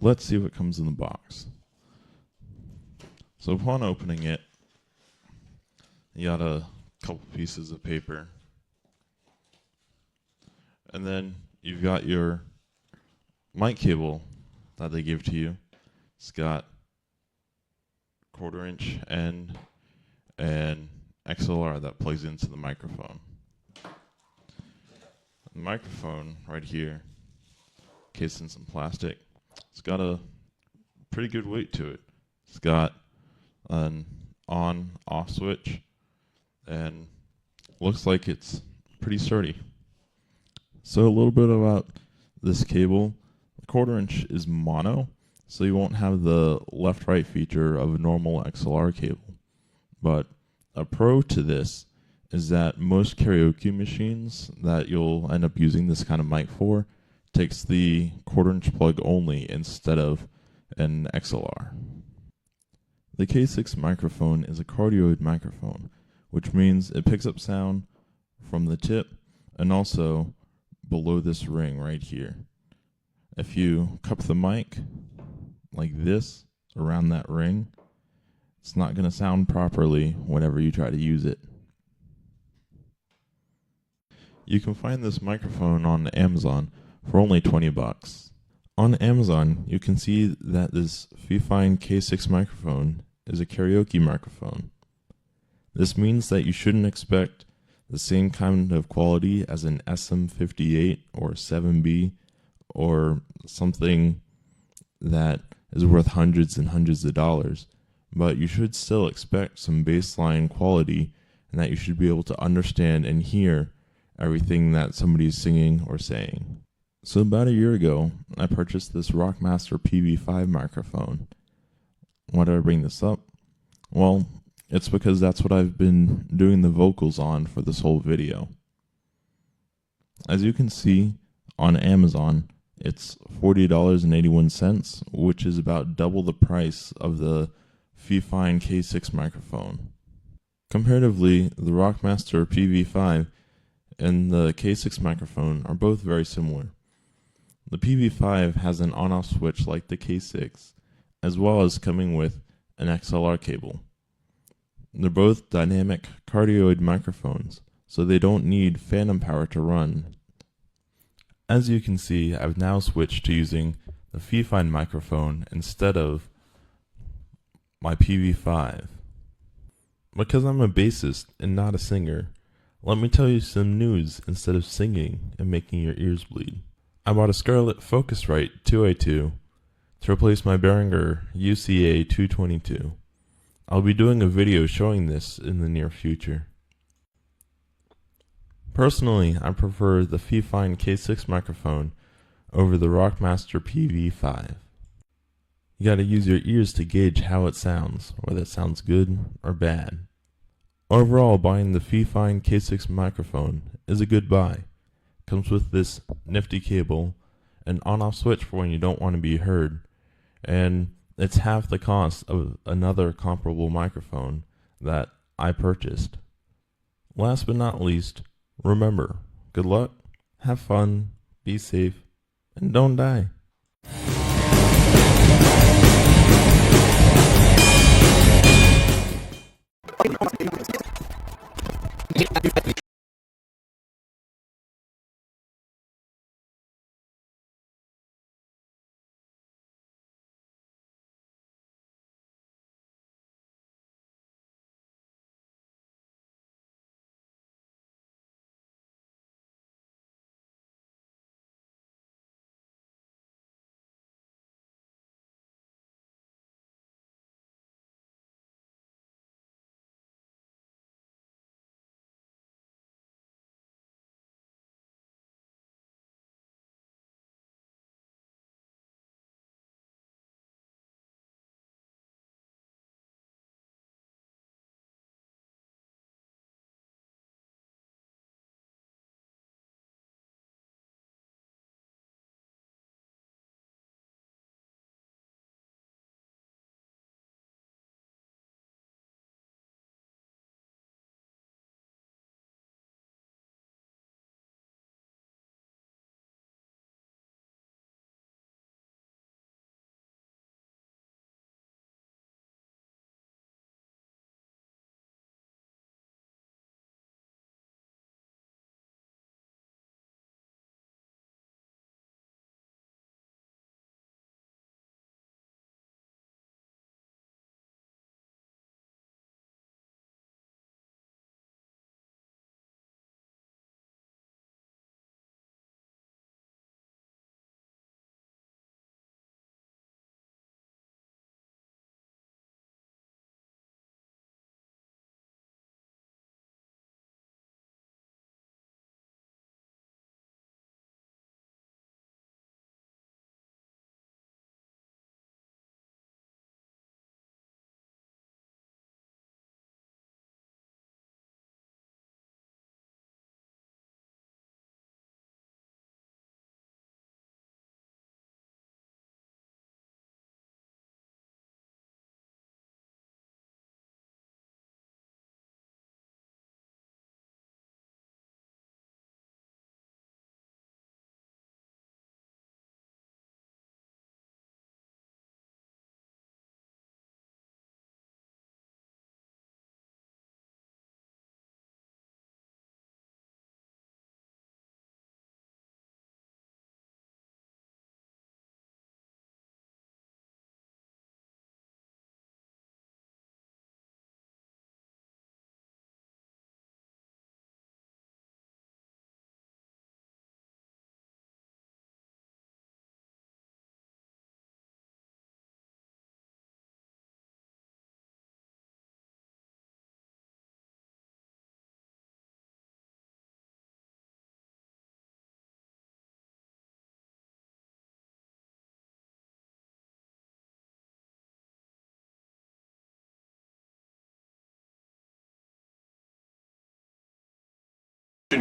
Let's see what comes in the box. So upon opening it, you got a couple pieces of paper. And then you've got your mic cable that they give to you. It's got 1/4 inch end and XLR that plugs into the microphone. The microphone right here, cased in some plastic, it's got a pretty good weight to it. It's got an on-off switch and looks like it's pretty sturdy. So a little bit about this cable. The 1/4 inch is mono, so you won't have the left-right feature of a normal XLR cable. But a pro to this is that most karaoke machines that you'll end up using this kind of mic for takes the 1/4 inch plug only instead of an XLR. The K6 microphone is a cardioid microphone, which means it picks up sound from the tip and also below this ring right here. If you cup the mic like this around that ring, it's not going to sound properly whenever you try to use it. You can find this microphone on Amazon for only $20. On Amazon, you can see that this Fifine K6 microphone is a karaoke microphone. This means that you shouldn't expect the same kind of quality as an SM58 or 7B or something that is worth hundreds and hundreds of dollars, but you should still expect some baseline quality and that you should be able to understand and hear everything that somebody is singing or saying. So about a year ago, I purchased this Rockmaster PV5 microphone. Why did I bring this up? Well, it's because that's what I've been doing the vocals on for this whole video. As you can see on Amazon, it's $40.81, which is about double the price of the Fifine K6 microphone. Comparatively, the Rockmaster PV5 and the K6 microphone are both very similar. The PV5 has an on-off switch like the K6, as well as coming with an XLR cable. They're both dynamic cardioid microphones, so they don't need phantom power to run. As you can see, I've now switched to using the Fifine microphone instead of my PV5. Because I'm a bassist and not a singer, let me tell you some news instead of singing and making your ears bleed. I bought a Scarlett Focusrite 2i2 to replace my Behringer UCA 222. I'll be doing a video showing this in the near future. Personally, I prefer the Fifine K6 microphone over the Rockmaster PV5. You gotta use your ears to gauge how it sounds, whether it sounds good or bad. Overall, buying the Fifine K6 microphone is a good buy. Comes with this nifty cable, an on-off switch for when you don't want to be heard, and it's half the cost of another comparable microphone that I purchased. Last but not least, remember, good luck, have fun, be safe, and don't die.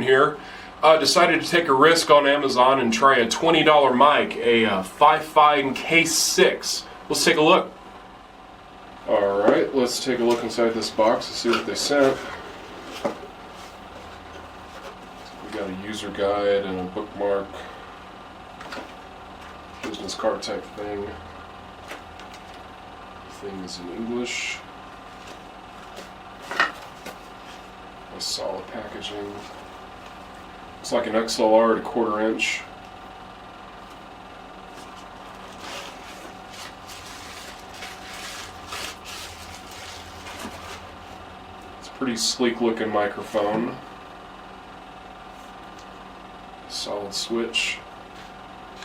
here. Decided to take a risk on Amazon and try a $20 mic, a Fifine K6. Let's take a look. Alright, let's take a look inside this box to see what they sent. We got a user guide and a bookmark. Business card type thing. Thing is in English. Nice solid packaging. Looks like an XLR at 1/4 inch. It's a pretty sleek looking microphone. Solid switch.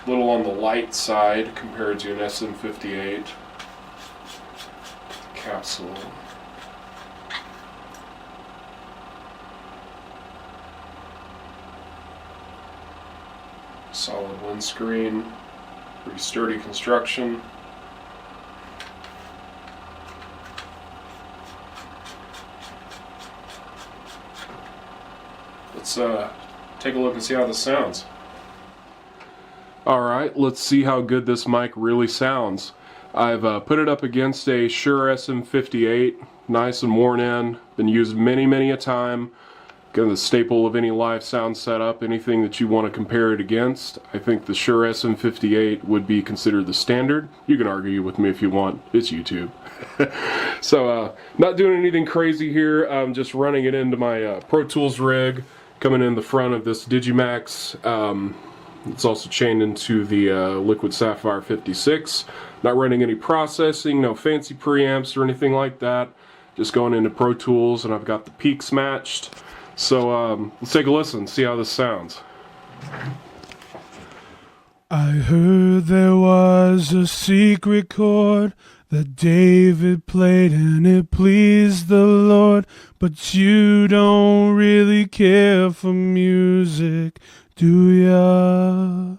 A little on the light side compared to an SM58. Capsule. Solid windscreen, pretty sturdy construction. Let's take a look and see how this sounds. Alright, let's see how good this mic really sounds. I've put it up against a Shure SM58, nice and worn in, been used many a time. Kind of the staple of any live sound setup, anything that you want to compare it against. I think the Shure SM58 would be considered the standard. You can argue with me if you want, it's YouTube. So, not doing anything crazy here, I'm just running it into my Pro Tools rig, coming in the front of this Digimax. It's also chained into the Liquid Sapphire 56. Not running any processing, no fancy preamps or anything like that. Just going into Pro Tools, and I've got the peaks matched. So let's take a listen, see how this sounds. I heard there was a secret chord that David played and it pleased the Lord, but you don't really care for music, do ya?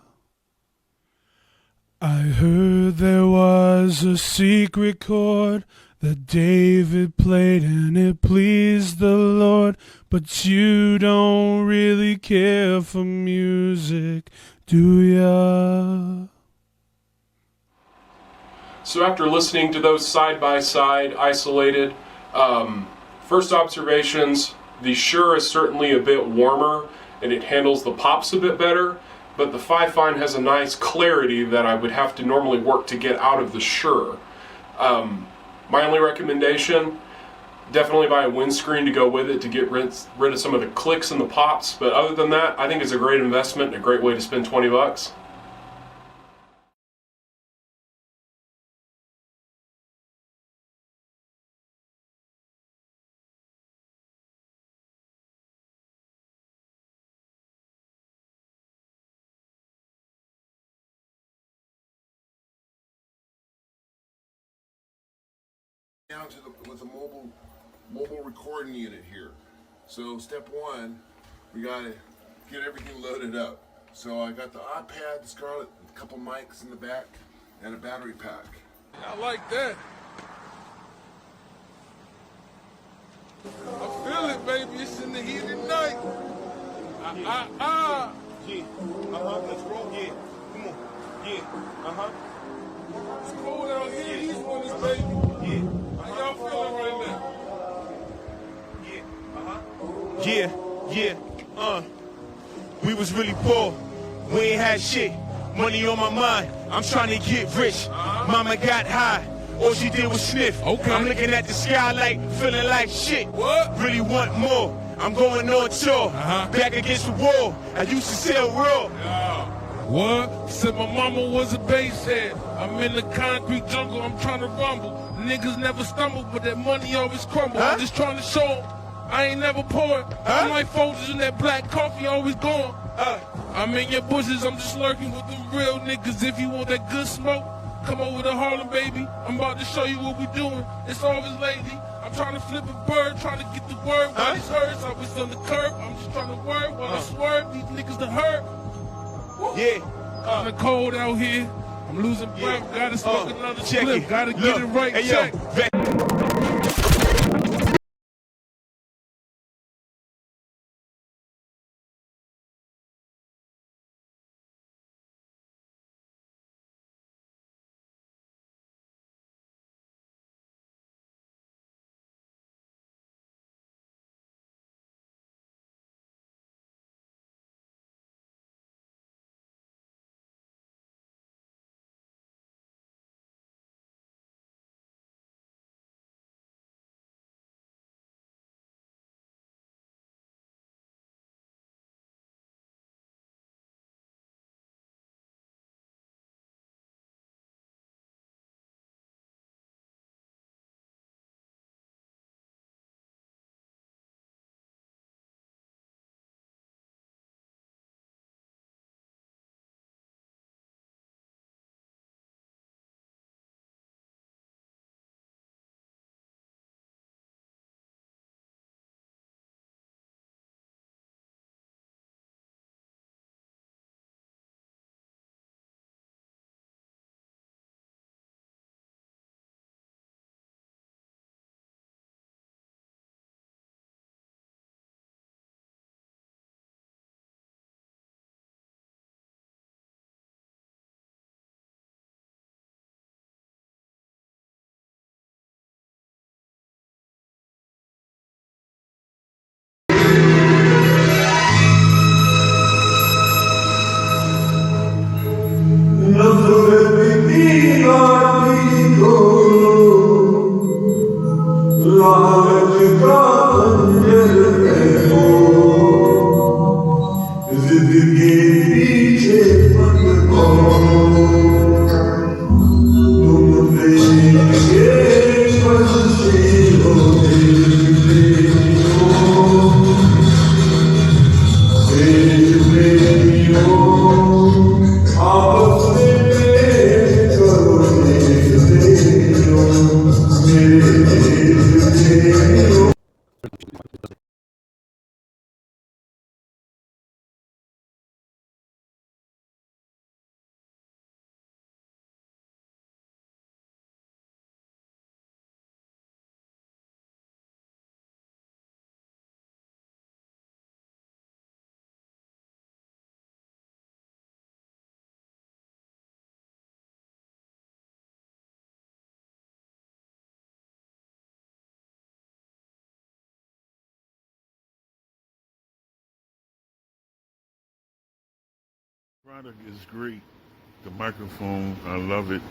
I heard there was a secret chord that David played and it pleased the Lord, but you don't really care for music, do ya? So after listening to those side by side, isolated, first observations, the Shure is certainly a bit warmer and it handles the pops a bit better, but the Fifine has a nice clarity that I would have to normally work to get out of the Shure. My only recommendation, definitely buy a windscreen to go with it to get rid of some of the clicks and the pops, but other than that, I think it's a great investment and a great way to spend 20 bucks. Down to with a mobile recording unit here. So step one, we gotta get everything loaded up. So I got the iPad, the Scarlett, a couple mics in the back, and a battery pack. I like that. I feel it, baby. It's in the heat of the night. Yeah. Let's roll. Yeah. Come on. Yeah. It's cold out here. He's on this, baby. Yeah. How y'all feeling right now? Yeah. We was really poor. We ain't had shit. Money on my mind. I'm trying to get rich. Mama got high. All she did was sniff. Okay. I'm looking at the skylight, feeling like shit. What? Really want more. I'm going on tour. Back against the wall. I used to sell raw. What? Said my mama was a basshead. I'm in the concrete jungle, I'm trying to rumble. Niggas never stumble, but that money always crumble. I'm just trying to show 'em I ain't never poor. All my Folgers and that black coffee always gone. I'm in your bushes, I'm just lurking with them real niggas. If you want that good smoke, come over to Harlem, baby. I'm about to show you what we doing. It's always lately. I'm trying to flip a bird, trying to get the word. While these hurts, I was on the curb. I'm just trying to work while I swerve. These niggas the hurt. Yeah. Kinda cold out here. I'm losing breath. Gotta smoke another clip. Gotta get it right. Hey, check. Product is great. The microphone, I love it.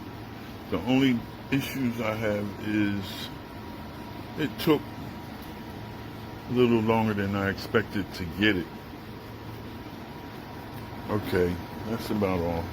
The only issues I have is it took a little longer than I expected to get it. Okay, that's about all.